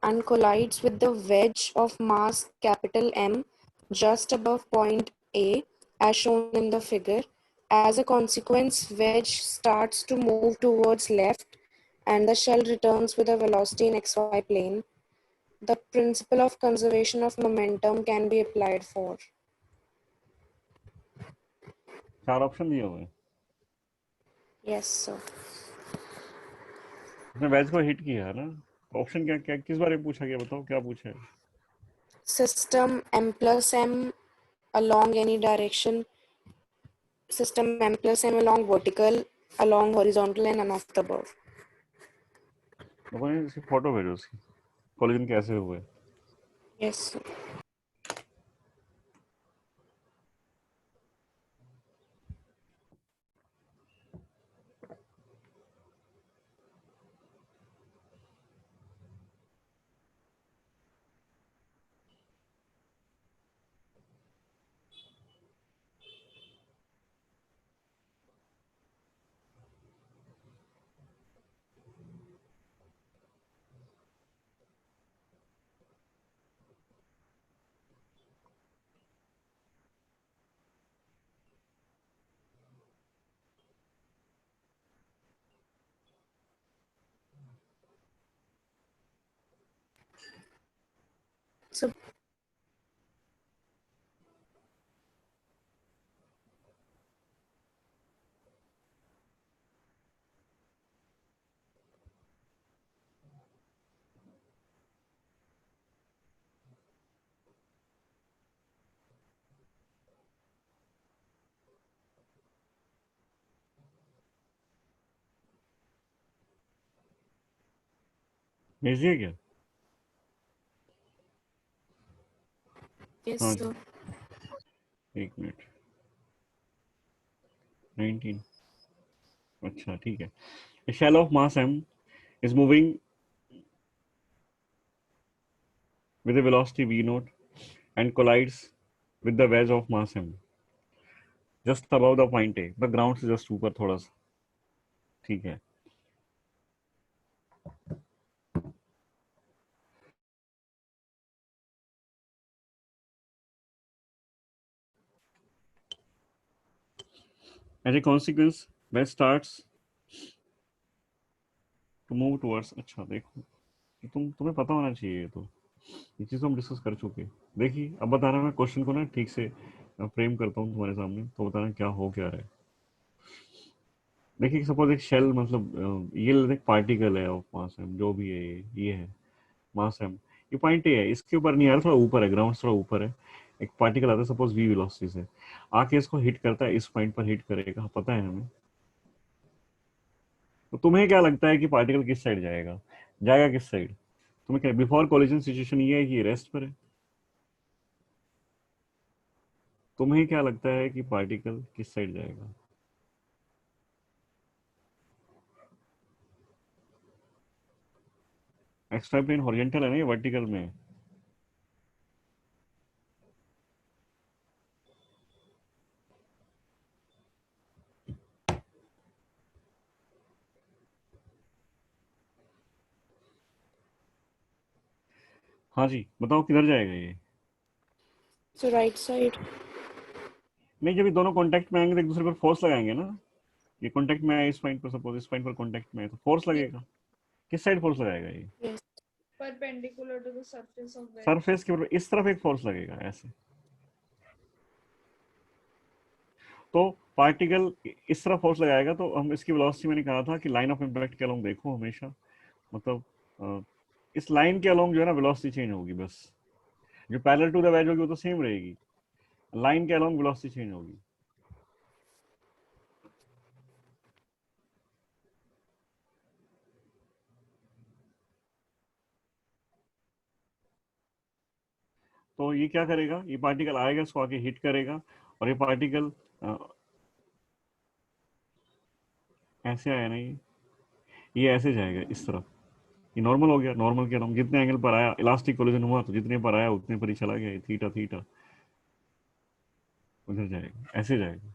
and collides with the wedge of mass capital M just above point A, as shown in the figure. As a consequence, wedge starts to move towards left and the shell returns with a velocity in xy plane. The principle of conservation of momentum can be applied for. 4 option दिए हुए हैं। Yes, sir. उसने वैज को hit किया है ना, option क्या क्या किस बारे में पूछा गया, बताओ क्या पूछा है? System m plus m along any direction. System m plus m along vertical, along horizontal, and none of the above. इसकी फोटो भेजो उसकी, कोलिजन कैसे हुए। Yes, sir. So भेज दिया क्या? yes, हाँ sir. जी, 1 मिनट। 19, अच्छा ठीक है। A shell of mass m is moving with a velocity v naught and collides with the wedge of mass m just above the point A, the ground से just ऊपर थोड़ा सा, ठीक है। As a consequence, wedge starts to move towards, अच्छा देखो, तुम्हें पता होना चाहिए, ये चीज़ तो हम डिस्कस कर चुके। देखिए अब बता रहा मैं क्वेश्चन को ना ठीक से फ्रेम करता हूँ तुम्हारे सामने, तो बताना क्या हो क्या रहा है। देखिए सपोज एक शेल, मतलब ये एक पार्टिकल है ऑफ मास एम, जो भी है ये है मास एम, ये पॉइंट ए है, इसके ऊपर नहीं आ रहा, थोड़ा ऊपर है, ग्राउंड थोड़ा ऊपर है। एक पार्टिकल आता है सपोज वी वेलोसिटी से, आके इसको हिट करता है, इस पॉइंट पर हिट करेगा, पता है हमें। तो तुम्हें क्या लगता है कि पार्टिकल किस साइड जाएगा, जाएगा किस साइड? तुम्हें क्या बिफोर कोलिजन सिचुएशन ये है कि रेस्ट पर है, तुम्हें क्या लगता है कि पार्टिकल किस साइड जाएगा? एक्स्ट्रा प्लेन हॉरिजॉन्टल है ना, ये वर्टिकल में है। हाँ जी बताओ किधर जाएगा ये? So right side. नहीं, जब ये दोनों कांटेक्ट में आएंगे तो एक दूसरे पर फोर्स लगाएंगे ना। ये कांटेक्ट में आए इस पॉइंट पर, सपोज इस पॉइंट पर कांटेक्ट में है तो फोर्स लगेगा। किस साइड फोर्स लगाएगा ये? Yes. Perpendicular to the surface of wedge. Surface के ऊपर इस तरफ एक फोर्स लगेगा ऐसे, तो पार्टिकल इस तरह फोर्स लगाएगा तो हम इसकी वेलोसिटी, मैंने कहा था कि लाइन ऑफ इम्पैक्ट के अलोंग देखो हमेशा, मतलब इस लाइन के अलोंग जो है ना वेलोसिटी चेंज होगी, बस जो पैरेलल टू द वेज होगी वो तो सेम रहेगी, लाइन के अलोंग वेलोसिटी चेंज होगी। तो ये क्या करेगा, ये पार्टिकल आएगा, इसको आके हिट करेगा, और ये पार्टिकल ऐसे आया ना, ये ऐसे जाएगा इस तरफ, ये नॉर्मल हो गया, नॉर्मल के अलोंग जितने एंगल पर आया, इलास्टिक कोलिजन हुआ तो जितने पर आया उतने पर ही चला गया, थीटा थीटा उधर जाएगा, ऐसे जाएगा।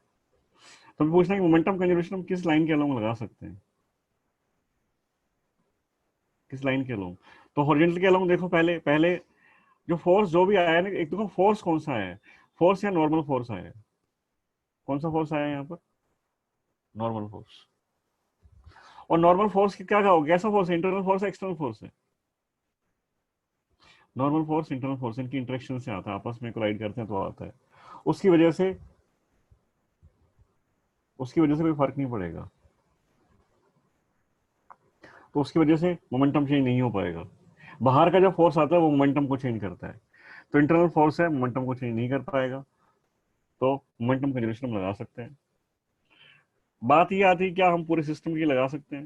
तो मैं पूछना है कि मोमेंटम कंजर्वेशन हम किस लाइन के अलोंग लगा सकते हैं, किस लाइन के अलोंग? तो हॉरिजॉन्टल के अलोंग देखो, पहले पहले जो फोर्स जो भी आया है ना, एक देखो फोर्स कौन सा है, फोर्स या नॉर्मल फोर्स आया है, कौन सा फोर्स आया है यहाँ पर, नॉर्मल फोर्स। और नॉर्मल फोर्स क्या कहोगे, कैसा फोर्स है, इंटरनल फोर्स है एक्सटर्नल फोर्स है? नॉर्मल फोर्स इंटरनल फोर्स इनकी इंटरेक्शन से आता है, आपस में कोलाइड करते हैं तो आता है, उसकी वजह से कोई फर्क नहीं पड़ेगा, तो उसकी वजह से मोमेंटम चेंज नहीं हो पाएगा। बाहर का जो फोर्स आता है वो मोमेंटम को चेंज करता है, तो इंटरनल फोर्स है, मोमेंटम को चेंज नहीं कर पाएगा, तो मोमेंटम कंजर्वेशन हम लगा सकते हैं। बात ये आती है क्या हम पूरे सिस्टम की लगा सकते हैं?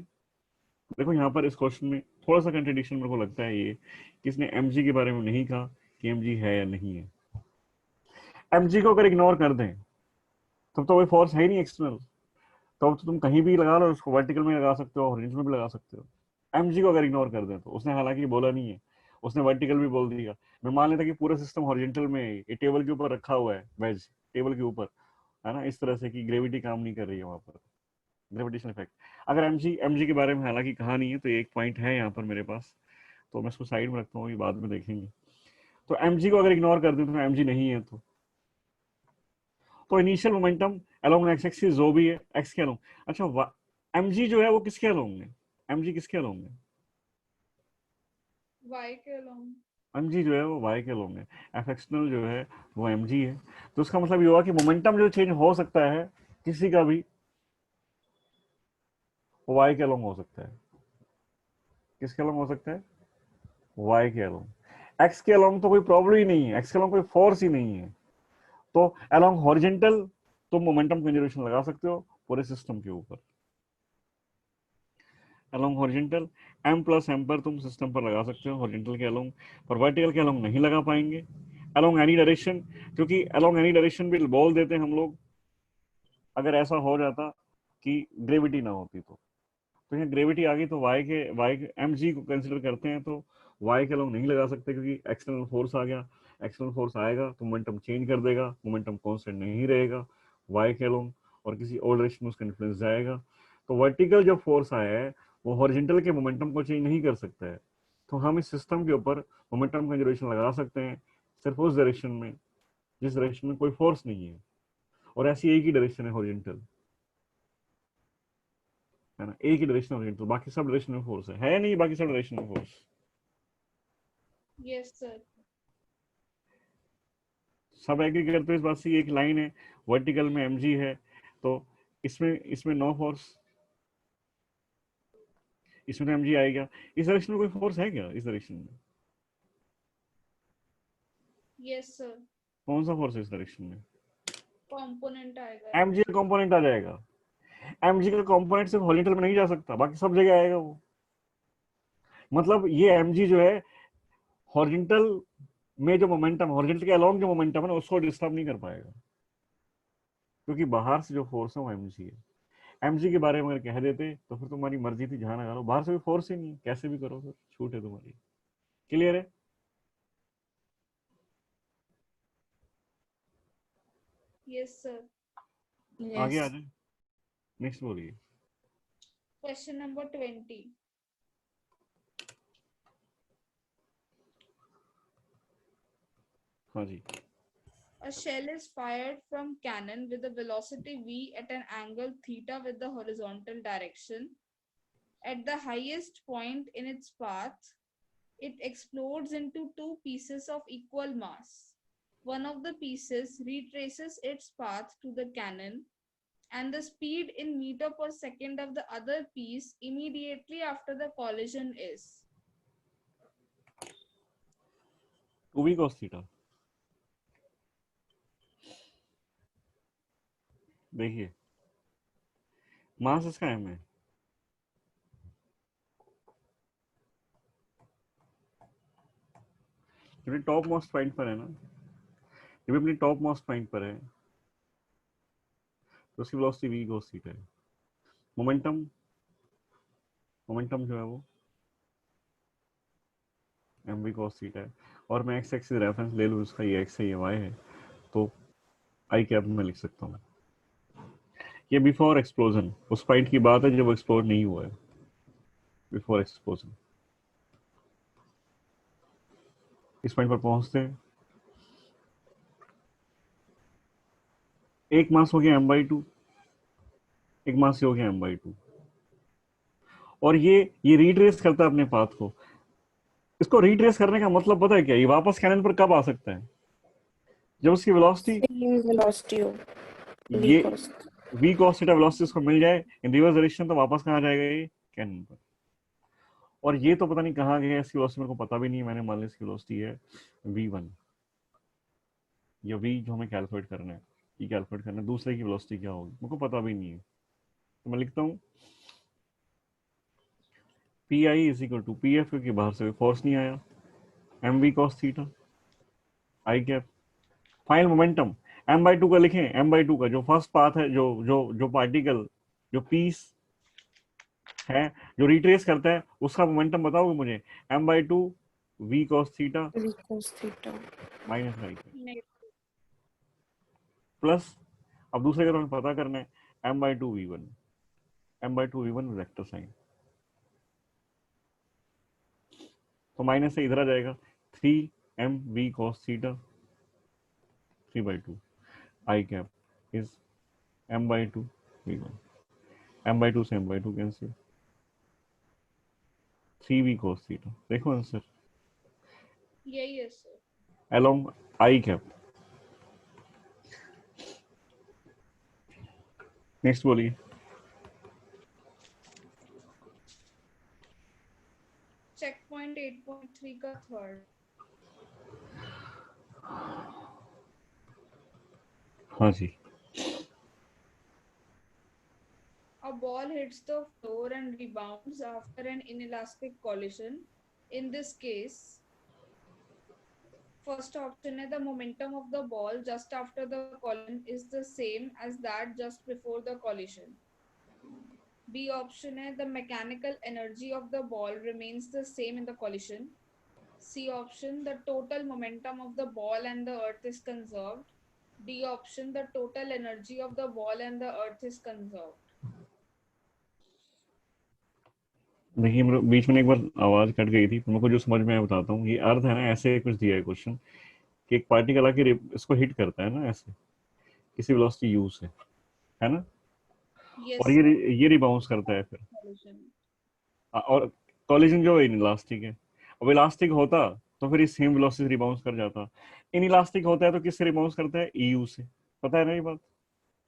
देखो यहाँ पर इस क्वेश्चन में थोड़ा सा कंट्रडिक्शन मेरे को लगता है, ये किसने एमजी के बारे में नहीं कहा कि एमजी है या नहीं है। एमजी को अगर इग्नोर कर दें तब तो कोई फोर्स है ही नहीं एक्सटर्नल, तो तुम कहीं भी लगा लो, उसको वर्टिकल में लगा सकते हो, हॉरिजॉन्टल में भी लगा सकते हो। एमजी को अगर इग्नोर कर दें तो उसने हालांकि बोला नहीं है, उसने वर्टिकल भी बोल दिया। मैं मान लेता कि पूरा सिस्टम हॉरिजॉन्टल में है, ये टेबल के ऊपर रखा हुआ है, वेज टेबल के ऊपर है ना, इस तरह से कि ग्रेविटी काम नहीं कर रही है वहां पर, ग्रेविटेशन इफेक्ट। अगर एमजी एमजी के बारे में हालांकि कहा नहीं है, तो एक पॉइंट है यहाँ पर मेरे पास, तो मैं इसको साइड में रखता हूँ, ये बाद में देखेंगे। तो एमजी को अगर इग्नोर कर दें तो एमजी नहीं है, तो initial momentum along x axis जो भी है एक्स के अलोंग। अच्छा, एमजी जो है वो किसके अलोंग है, एमजी किसके अलोंग है? Y के along. एमजी जो है वो वाई के अलोंग है, एफ एक्सटर्नल जो है वो एमजी है। तो उसका मतलब ये हुआ कि मोमेंटम जो चेंज हो सकता है किसी का भी, वो वाई के अलोंग हो सकता है। किसके अलोंग हो सकता है? वाई के अलोंग। एक्स के अलोंग तो कोई प्रॉब्लम ही नहीं है, एक्स के अलोंग कोई फोर्स ही नहीं है, तो अलोंग हॉरिजॉन्टल तुम मोमेंटम कंजर्वेशन लगा सकते हो पूरे सिस्टम के ऊपर। Along horizontal m plus m पर तुम सिस्टम पर लगा सकते हो हॉरिजॉन्टल के अलोंग, पर वर्टिकल के अलोंग नहीं लगा पाएंगे। अलोंग एनी डायरेक्शन, क्योंकि अलोंग एनी डायरेक्शन भी बोल देते हैं हम लोग, अगर ऐसा हो जाता कि ग्रेविटी ना होती तो यहाँ ग्रेविटी आ गई तो वाई के एम जी को कंसिडर करते हैं, तो वाई के अलोंग नहीं लगा सकते क्योंकि एक्सटर्नल फोर्स आ गया। एक्सटर्नल फोर्स आएगा तो मोमेंटम चेंज कर देगा, मोमेंटम कांस्टेंट नहीं रहेगा वाई के अलोंग, और किसी और डायरेक्शन में उसका इन्फ्लुएंस जाएगा। तो वर्टिकल जो फोर्स आया है वो हॉरिजॉन्टल के मोमेंटम को चेंज नहीं कर सकता है, तो हम इस सिस्टम के ऊपर मोमेंटम कंजर्वेशन लगा सकते हैं सिर्फ उस डायरेक्शन में जिस डायरेक्शन में कोई फोर्स नहीं है, और ऐसी एक ही डायरेक्शन है हॉरिजॉन्टल, है ना, एक ही डायरेक्शन ओरिएंटेड, बाकी सब डायरेक्शन में फोर्स है नहीं, बाकी सब डायरेक्शन में फोर्स। Yes, sir. सब एग्री करते हो इस बात से, एक लाइन है वर्टिकल में एमजी है, तो इसमें इसमें नो फोर्स, इसमें तो एमजी आएगा। इस डायरेक्शन में कोई फोर्स है क्या, इस डायरेक्शन में Yes, sir. कौन सा फोर्स है इस डायरेक्शन में? Component आएगा. एमजी का कंपोनेंट आ जाएगा, एमजी का कंपोनेंट सिर्फ हॉरिजॉन्टल में नहीं जा सकता, बाकी सब जगह आएगा वो। मतलब ये एमजी जो है हॉरिजॉन्टल में जो मोमेंटम, हॉरिजॉन्टल के अलोंग जो मोमेंटम है ना, उसको डिस्टर्ब नहीं कर पाएगा, क्योंकि बाहर से जो फोर्स है वो एमजी है। एमजी के बारे में अगर कह देते तो फिर तुम्हारी मर्जी थी जहां लगा लो, बाहर से भी फोर्स ही नहीं, कैसे भी करो, फिर छूट है तुम्हारी। क्लियर है? Yes, sir. आगे आ Yes. जाए, नेक्स्ट बोलिए। Question number 20. हाँ जी। A shell is fired from cannon with a velocity v at an angle theta with the horizontal direction. At the highest point in its path, it explodes into two pieces of equal mass. One of the pieces retraces its path to the cannon, and the speed in meter per second of the other piece immediately after the collision is 2v cos theta. देखिए मास इसका m है, जब top most point पर है ना, जब अपनी top most point पर है तो उसकी वेलोसिटी v cos थीटा है। मोमेंटम जो है वो mv cos थीटा है, और मैं x एक्सिस रेफरेंस ले लूँ, उसका ये x है ये y है, तो i कैप में लिख सकता हूँ। ये बिफोर एक्सप्लोजन उस पॉइंट की बात है जब एक्सप्लोड नहीं हुआ है, बिफोर एक्सप्लोजन। इस पॉइंट पर पहुंचते हैं, एक मास हो गया m/2, एक मास हो गया m/2, और ये रिट्रेस करता है अपने पाथ को। इसको रिट्रेस करने का मतलब पता है क्या, ये वापस कैनन पर कब आ सकता है, जब उसकी वेलोसिटी ये v cos थीटा वेलोसिटी उसको मिल जाए इन रिवर्स डायरेक्शन, तो वापस कहाँ जाएगा ये कैनन पर। और ये तो पता नहीं कहाँ गया, इसकी वेलोसिटी मेरे को पता भी नहीं है, मैंने मान लिया इसकी वेलोसिटी है v1 या v जो हमें कैलकुलेट करना है, ये कैलकुलेट करना है, दूसरे की वेलोसिटी क्या होगी मेरे को पता भी नहीं है, तो मैं लिखता हूँ P I is equal to P F, क्योंकि बाहर से फोर्स नहीं आया, M V cos theta I cap. Final momentum m/2 का लिखें, m/2 का जो फर्स्ट पाथ है, जो पार्टिकल जो पीस है जो रिट्रेस करता है, उसका मोमेंटम बताओगे मुझे, m/2 v cos theta minus i plus, अब दूसरे का तुम्हें पता करना है m/2 v1, m/2 v1 vector sign, तो माइनस से इधर आ जाएगा 3m v cos theta 3/2 I cap is m/2 v1, m/2 से m/2 cancel, 3v cos theta. देखो आंसर यही है sir. along I cap. Next बोलिए। चेक पॉइंट 8.3 का थर्ड। हाँ जी। A ball hits the floor and rebounds after an inelastic collision. In this case, first option है, the momentum of the ball just after the collision is the same as that just before the collision. B option है, the mechanical energy of the ball remains the same in the collision. C option, the total momentum of the ball and the earth is conserved. D option, the total energy of the ball and the earth is conserved. देखिए मेरे बीच में एक बार आवाज cut गई थी, मेरे को जो समझ में आया बताता हूँ। ये अर्थ है ना, ऐसे कुछ दिया है क्वेश्चन कि एक पार्टिकल आके इसको हिट करता है ना ऐसे किसी वेलोसिटी u से, है ना, Yes, और ये रिबाउंस करता है फिर, collision. और कॉलिजन जो है इलास्टिक है, अब इलास्टिक होता तो फिर इस सेम वेलोसिटी रिबाउंस कर जाता, इन इलास्टिक होता है तो किससे रिबाउंस करता है, eu से, पता है ना ये बात,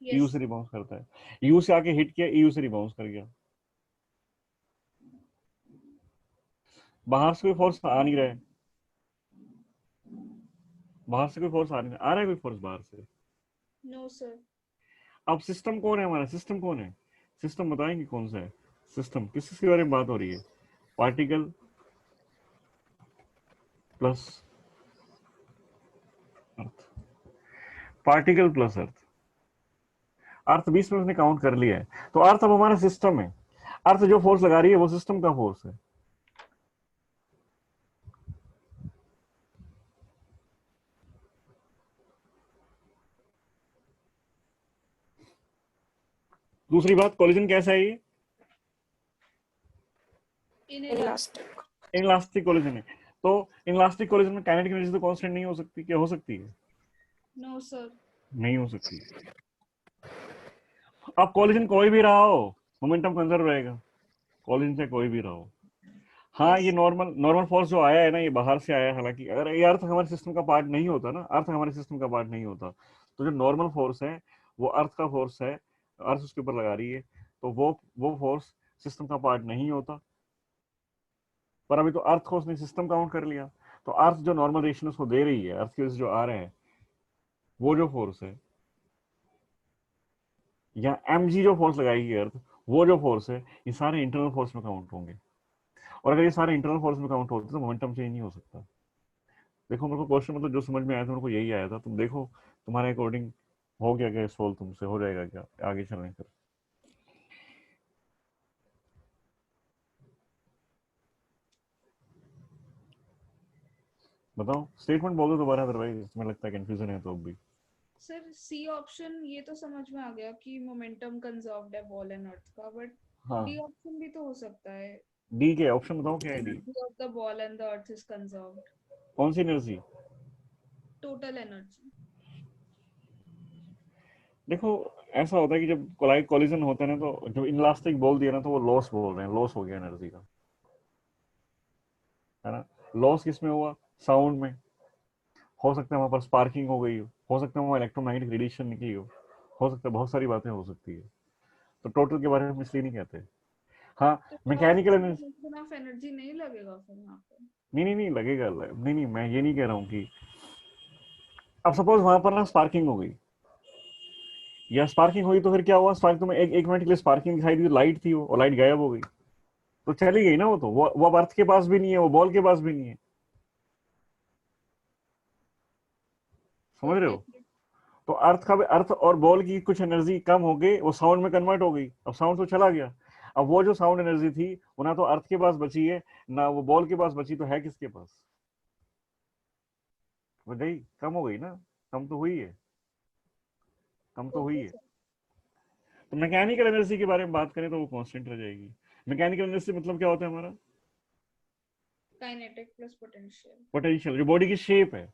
Yes. eu से रिबाउंस करता है, u से आके हिट किया, eu से रिबाउंस कर गया, बाहर से कोई फोर्स आ नहीं रहा है, बाहर से कोई फोर्स आ नहीं आ रहा है, कोई फोर्स बाहर से। No, sir. अब सिस्टम कौन है हमारा, सिस्टम कौन है, सिस्टम बताएंगे कौन सा है सिस्टम, किसके बारे में बात हो रही है, पार्टिकल प्लस अर्थ, पार्टिकल प्लस अर्थ, अर्थ 20 में उसने काउंट कर लिया है, तो अर्थ अब हमारा सिस्टम है, अर्थ जो फोर्स लगा रही है वो सिस्टम का फोर्स है। दूसरी बात, कॉलिजन कैसा है, ये इनलास्टिक कॉलिजन है, तो इनलास्टिक कॉलिजन में काइनेटिक एनर्जी तो कांस्टेंट नहीं हो सकती, क्या हो सकती है, No, sir. नहीं हो सकती। अब कॉलिजन कोई भी रहा हो मोमेंटम कंजर्व रहेगा, कॉलिजन से कोई भी रहा हो। हाँ, ये नॉर्मल फोर्स जो आया है ना, ये बाहर से आया है, हालांकि अगर ये अर्थ हमारे सिस्टम का पार्ट नहीं होता ना, अर्थ हमारे सिस्टम का पार्ट नहीं होता, तो जो नॉर्मल फोर्स है वो अर्थ का फोर्स है, अर्थ उसके ऊपर लगा रही है, तो वो फोर्स सिस्टम का पार्ट नहीं होता। पर अभी तो अर्थ को उसने सिस्टम काउंट कर लिया, तो अर्थ जो नॉर्मल रेशन उसको दे रही है, अर्थ की वजह से जो आ रहे हैं, वो जो फोर्स है, या mg जो फोर्स लगाएगी अर्थ, वो जो फोर्स है, ये सारे इंटरनल फोर्स में काउंट होंगे। और अगर ये सारे इंटरनल फोर्स में काउंट होते तो मोमेंटम चेंज नहीं हो सकता। देखो मेरे को क्वेश्चन मतलब जो समझ में आया था मेरे को यही आया था, तुम देखो तुम्हारे अकॉर्डिंग हो गया क्या सोल्व, तुमसे हो जाएगा क्या आगे चलने कर। बताओ, स्टेटमेंट बोल दो दोबारा, अदरवाइज मुझे लगता है कंफ्यूजन है तो अब भी। सर सी ऑप्शन ये तो समझ में आ गया कि मोमेंटम कंजर्व्ड है बॉल एंड अर्थ का, बट हाँ, डी ऑप्शन भी तो हो सकता है। डी के ऑप्शन बताओ क्या है D. Energy of the ball and the earth is conserved. कौन सी एनर्जी? Total energy. देखो ऐसा होता है कि जब कोलिजन होता है ना, तो जो इनलास्टिक बोल दिया ना, तो वो लॉस बोल रहे हैं, लॉस हो गया एनर्जी का, है ना। लॉस किसमें हुआ? साउंड में। हो सकता है वहां पर स्पार्किंग हो गई हो सकता है वहां इलेक्ट्रोमैग्नेटिक रेडिएशन निकली हो सकता है, बहुत सारी बातें हो सकती है। तो टोटल के बारे में इसलिए नहीं कहते। हाँ, तो मैकेनिकल एनर्जी, ऑफ एनर्जी नहीं लगेगा फिर यहाँ पे? नहीं लगेगा, नहीं मैं ये नहीं कह रहा हूँ कि अब सपोज वहां पर ना स्पार्किंग हो गई, या स्पार्किंग हुई तो फिर क्या हुआ, स्पार्क तो मैं एक मिनट के लिए स्पार्किंग दिखाई दी, लाइट थी वो, और लाइट गायब हो गई, तो चली गई ना वो, तो वो अब अर्थ के पास भी नहीं है, वो बॉल के पास भी नहीं है, समझ रहे ओके। हो। तो अर्थ का भी, अर्थ और बॉल की कुछ एनर्जी कम हो गई, वो साउंड में कन्वर्ट हो गई, अब साउंड तो चला गया। अब वो जो साउंड एनर्जी थी वो ना तो अर्थ के पास बची है, ना वो बॉल के पास बची, तो है किसके पास? वो गई, कम हो गई ना, कम तो हुई है, कम तो हुई ओके है। सर। तो मैकेनिकल एनर्जी के बारे में बात करें तो वो कांस्टेंट रह जाएगी। मैकेनिकल एनर्जी मतलब क्या होता है हमारा? Kinetic plus potential. पोटेंशियल, जो बॉडी की शेप है,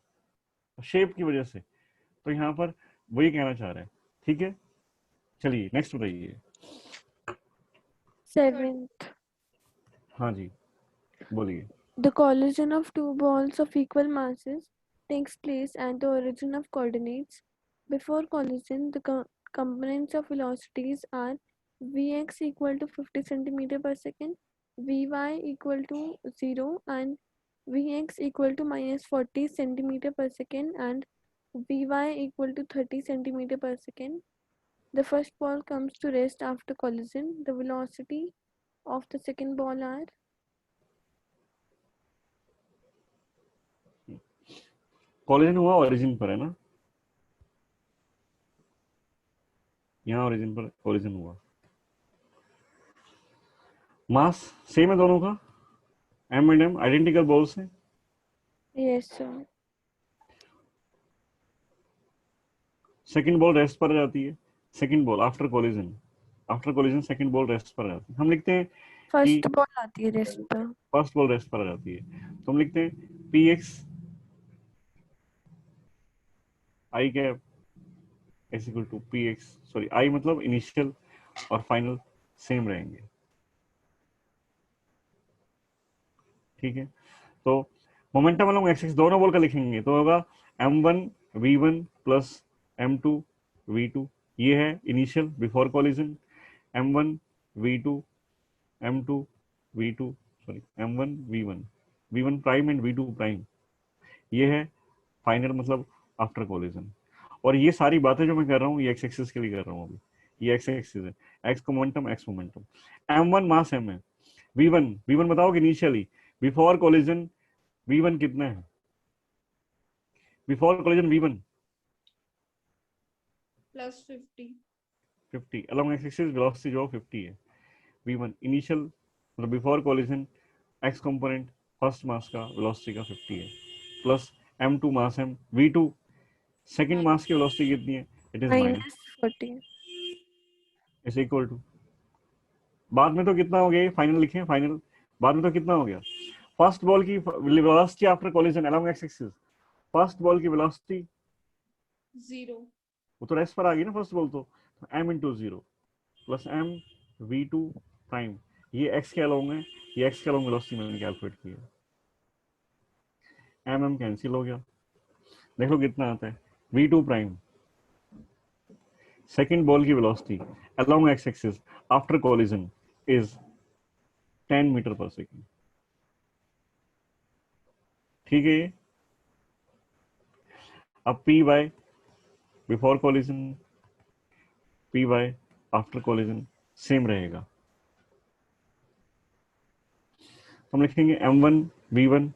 शेप की वजह से। तो यहाँ पर वही कहना चाह रहे हैं, ठीक है। चलिए नेक्स्ट बताइए। 7th, हाँ जी, बोलिए। the collision of two balls of equal masses takes place at the origin of coordinates. Before collision, the components of velocities are Vx equal to 50 centimeter per second, Vy equal to 0, and Vx equal to minus 40 centimeter per second, and Vy equal to 30 centimeter per second. The first ball comes to rest after collision. The velocity of the second ball are collision हुआ origin पर, है ना, यहाँ origin पर collision हुआ। मास same है दोनों का, M and M identical balls हैं। yes sir. Second ball rest पर जाती है, second ball after collision second ball rest पर जाती है। हम लिखते हैं कि फर्स्ट बॉल आती है रेस्ट पर। फर्स्ट बॉल रेस्ट पर जाती है, तो हम लिखते हैं P X I cap is equal to P X, sorry I मतलब इनिशियल और फाइनल सेम रहेंगे, ठीक है। तो मोमेंटम अलॉन्ग एक्स एक्स दोनों बॉल का लिखेंगे तो होगा m1 v1 plus m2 v2, ये है initial before collision, m1 v2 m2 v2, sorry m1 v1 v1 prime and v2 prime, ये है फाइनल मतलब आफ्टर कॉलिजन। और ये सारी बातें जो मैं कर रहा हूँ ये एक्स एक्सिस के लिए कर रहा हूँ अभी, ये एक्स एक्सिस है, x momentum x momentum, m1 मास m है, v1 बताओ कि इनिशियली बिफोर कॉलिजन v1 कितना है, before collision v1 plus 50। 50, along x axis velocity जो 50 है, v1 इनिशियल मतलब before collision, x component first mass का वेलोसिटी का 50 है, plus m2 mass m, v2 second mass की वेलोसिटी कितनी है, it is minus, -40. Is equal to, बाद में तो कितना हो गया, फाइनल लिखें, फाइनल बाद में तो कितना हो गया, फर्स्ट बॉल की velocity after collision along x axis, first ball की वेलोसिटी 0। वो तो रेस्ट पर आ गई ना फर्स्ट बॉल, तो m into 0 plus m v2 prime, ये x के अलोंग है, ये x के अलोंग वेलोसिटी मैंने कैलकुलेट किया, m कैंसिल हो गया, देख लो कितना आता है v2 प्राइम, सेकंड बॉल की velocity along x-axis after collision is 10 meter per second. ठीक है ये? अब P by before collision, P by after collision same रहेगा. हम लिखेंगे m1 v1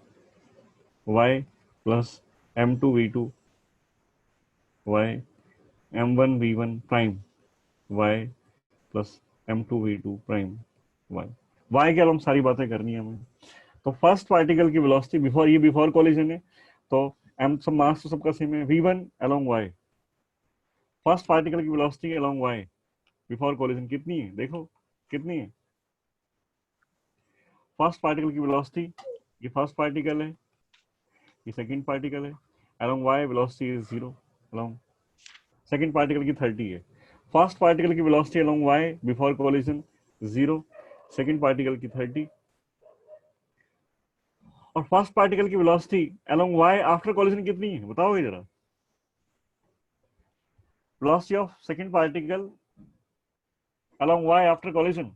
y plus m2 v2 y m1 v1 prime y plus m2 v2 prime y. y के अलावा सारी बातें करनी है हमें. तो फर्स्ट पार्टिकल की वेलोसिटी बिफोर, ये बिफोर कोलिजन है तो m सब मास तो सबका सेम है, v1 along y. First particle की velocity along y before collision कितनी है? देखो कितनी है फर्स्ट पार्टिकल की वेलोसिटी. ये फर्स्ट पार्टिकल है, ये सेकंड पार्टिकल है. Along y velocity is 0. Along second particle की 30 है. फर्स्ट पार्टिकल की velocity along y before collision 0, second particle की 30. और फर्स्ट पार्टिकल की velocity along y after collision कितनी है? बताओ जरा. Velocity of second particle along y after collision.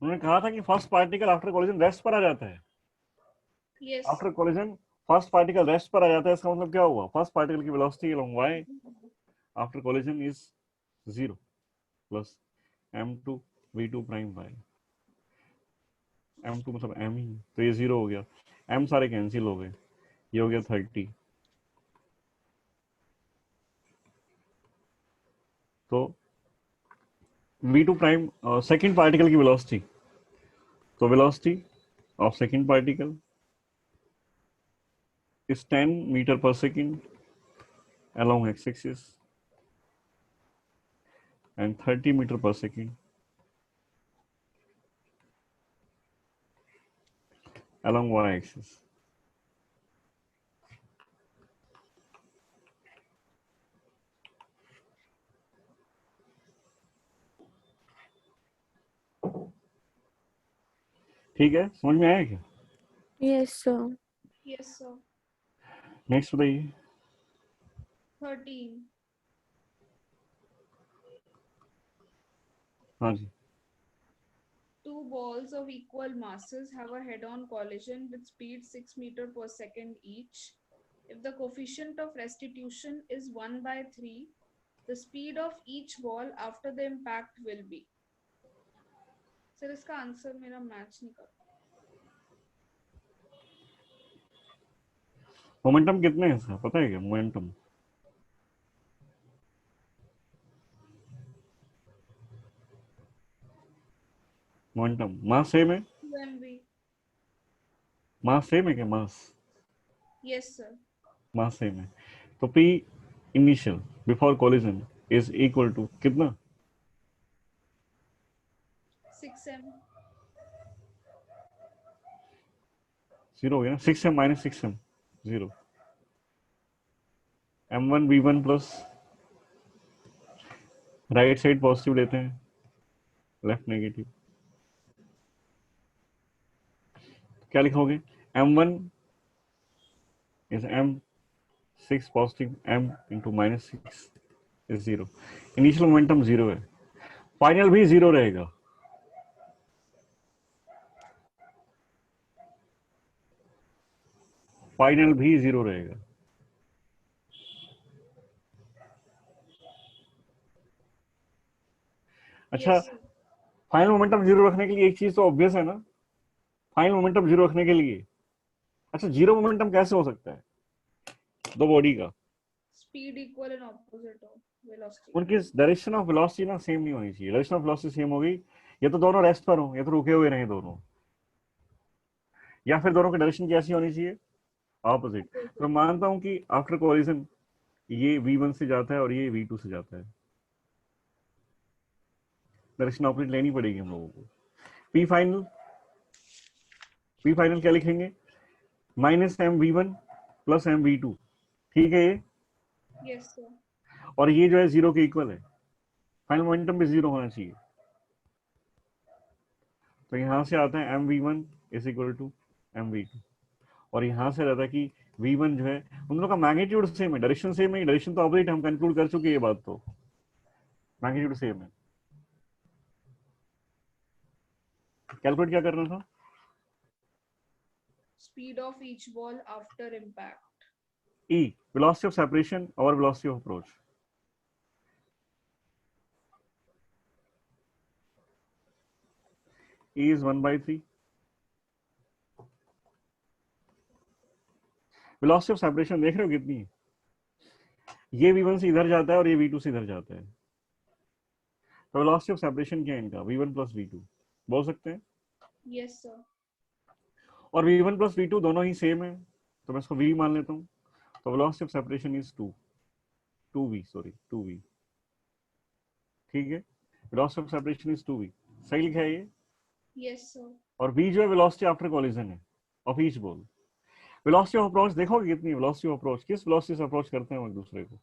उन्होंने कहा था कि first particle after collision rest पर आ जाता है. Yes. After collision first particle rest पर आ जाता है. इसका मतलब क्या हुआ? फर्स्ट पार्टिकल की velocity along y after collision is 0 plus m2 v2 prime y. m2 मतलब m ही, तो ये 0 हो गया. m सारे कैंसिल हो गए, ये हो गया 30. तो v2 प्राइम सेकंड पार्टिकल की वेलोसिटी, तो velocity of second particle is 10 meter per second along x-axis and 30 meter per second along y-axis. ठीक है, समझ में आया क्या? Yes, sir. Yes, sir. Next बताइए. 13. हाँ जी. Two balls of equal masses have a head-on collision with speed 6 meter per second each. If the coefficient of restitution is 1/3, the speed of each ball after the impact will be. Sir इसका answer मेरा match नहीं कर. Momentum कितने हैं इसका पता है क्या? मोमेंटम मोमेंटम मास सेम है. 2mv. मास सेम है क्या? Mass Yes, sir. Mass same है. तो p initial before collision is equal to कितना? 6m. 0 हो गया ना. 6m minus 6m 0. m1 v1 plus right side positive लेते हैं, लेफ्ट नेगेटिव. क्या लिखोगे? m1 is m6 positive m into minus 6 is 0. Initial momentum 0 है, फाइनल भी 0 रहेगा. फाइनल भी 0 रहेगा. अच्छा, Yes, sir. फाइनल मोमेंटम 0 रखने के लिए एक चीज तो ऑब्वियस है ना. फाइनल मोमेंटम 0 रखने के लिए, अच्छा 0 मोमेंटम कैसे हो सकता है? दो बॉडी का Speed equal and opposite of velocity. उनकी डायरेक्शन ऑफ वेलोसिटी ना सेम नहीं होनी चाहिए. डायरेक्शन ऑफ वेलोसिटी सेम होगी या तो दोनों रेस्ट पर हो या तो रुके हुए रहे दोनों, या फिर दोनों की डायरेक्शन कैसी होनी चाहिए? ऑपोजिट. तो मानता हूं कि आफ्टर कोलिजन ये v1 से जाता है और ये v2 से जाता है. डायरेक्शन ऑपोजिट लेनी पड़ेगी हम लोगों को. p फाइनल क्या लिखेंगे? Minus mv1 plus mv2. ठीक है ये. Yes, sir. और ये जो है 0 के इक्वल है. फाइनल मोमेंटम भी 0 होना चाहिए. तो यहाँ से आता है mv1 is equal to mv2, और यहाँ से रहता है कि v1 जो है, उन दोनों का मैग्नीट्यूड सेम है, डायरेक्शन सेम है, डायरेक्शन तो ऑपोजिट, हम कंक्लूड कर चुके हैं ये बात, तो मैग्नीट्यूड सेम है। कैलकुलेट क्या करना था? Speed of each ball after impact. E, velocity of separation or velocity of approach. E is 1/3. Velocity of separation देख रहे हो कितनी है? ये v1 से इधर जाता है और ये v2 से इधर जाता है, तो वेलोसिटी ऑफ सेपरेशन क्या है इनका? v1 प्लस v2 बोल सकते हैं। Yes, sir. और v1 प्लस v2 दोनों ही सेम है, तो मैं इसको v मान लेता हूँ। तो velocity of separation is 2v। ठीक है, velocity of separation is 2v, सही लिखा है ये। Yes, sir. और v जो है वेलोसिटी आफ्टर कॉलिजन है of each ball. Velocity of approach देखोगे कितनी है? वेलोसिटी ऑफ अप्रोच, किस वेलोसिटी से अप्रोच करते हैं हम एक दूसरे को?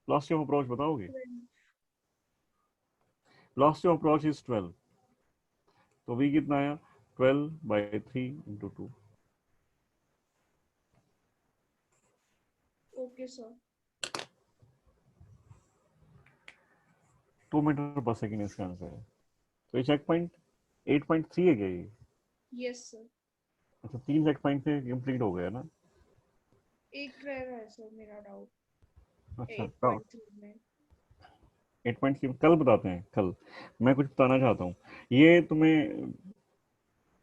वेलोसिटी ऑफ अप्रोच बताओगे? वेलोसिटी ऑफ अप्रोच इज 12, तो v कितना आया? 12/3 × 2। Okay, sir. 2 मीटर पर सेकेंड इसका आंसर है। तो ये चेक पॉइंट 8.3 है क्या ये? Yes, sir. अच्छा, 3 चेक पॉइंट से कंप्लीट हो गया ना? एक रह रहा है सर मेरा डाउट। अच्छा, 8.3 में 8.3 कल बताते हैं, कल मैं कुछ बताना चाहता हूँ। ये तुम्हें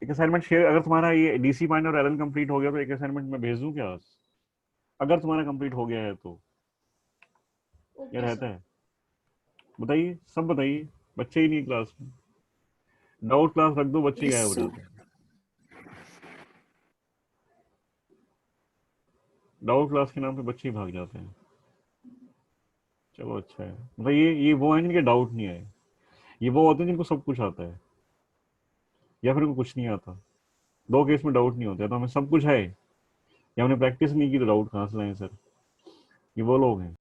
एक असाइनमेंट शेयर, अगर तुम्हारा ये डीसी पॉइंट और एलन कंप्लीट हो गया तो एक असाइनमेंट मैं भेज दूँ क्या आज? अगर तुम्हारा कंप्लीट हो गया है तो ये ओके रहता सर। है। बताइए, सब बताइए, बच्चे ही नहीं क्लास में, डाउट क्लास रख दो, बच्चे गायब हो जाते हैं। डाउट क्लास के नाम पे बच्चे ही भाग जाते हैं। चलो अच्छा है, मतलब ये वो है जिनके डाउट नहीं है, ये वो होते हैं जिनको सब कुछ आता है या फिर उनको कुछ नहीं आता। दो केस में डाउट नहीं होता है, तो हमें सब कुछ है या हमने प्रैक्टिस नहीं की तो डाउट कहाँ से लाएं सर? ये वो लोग हैं।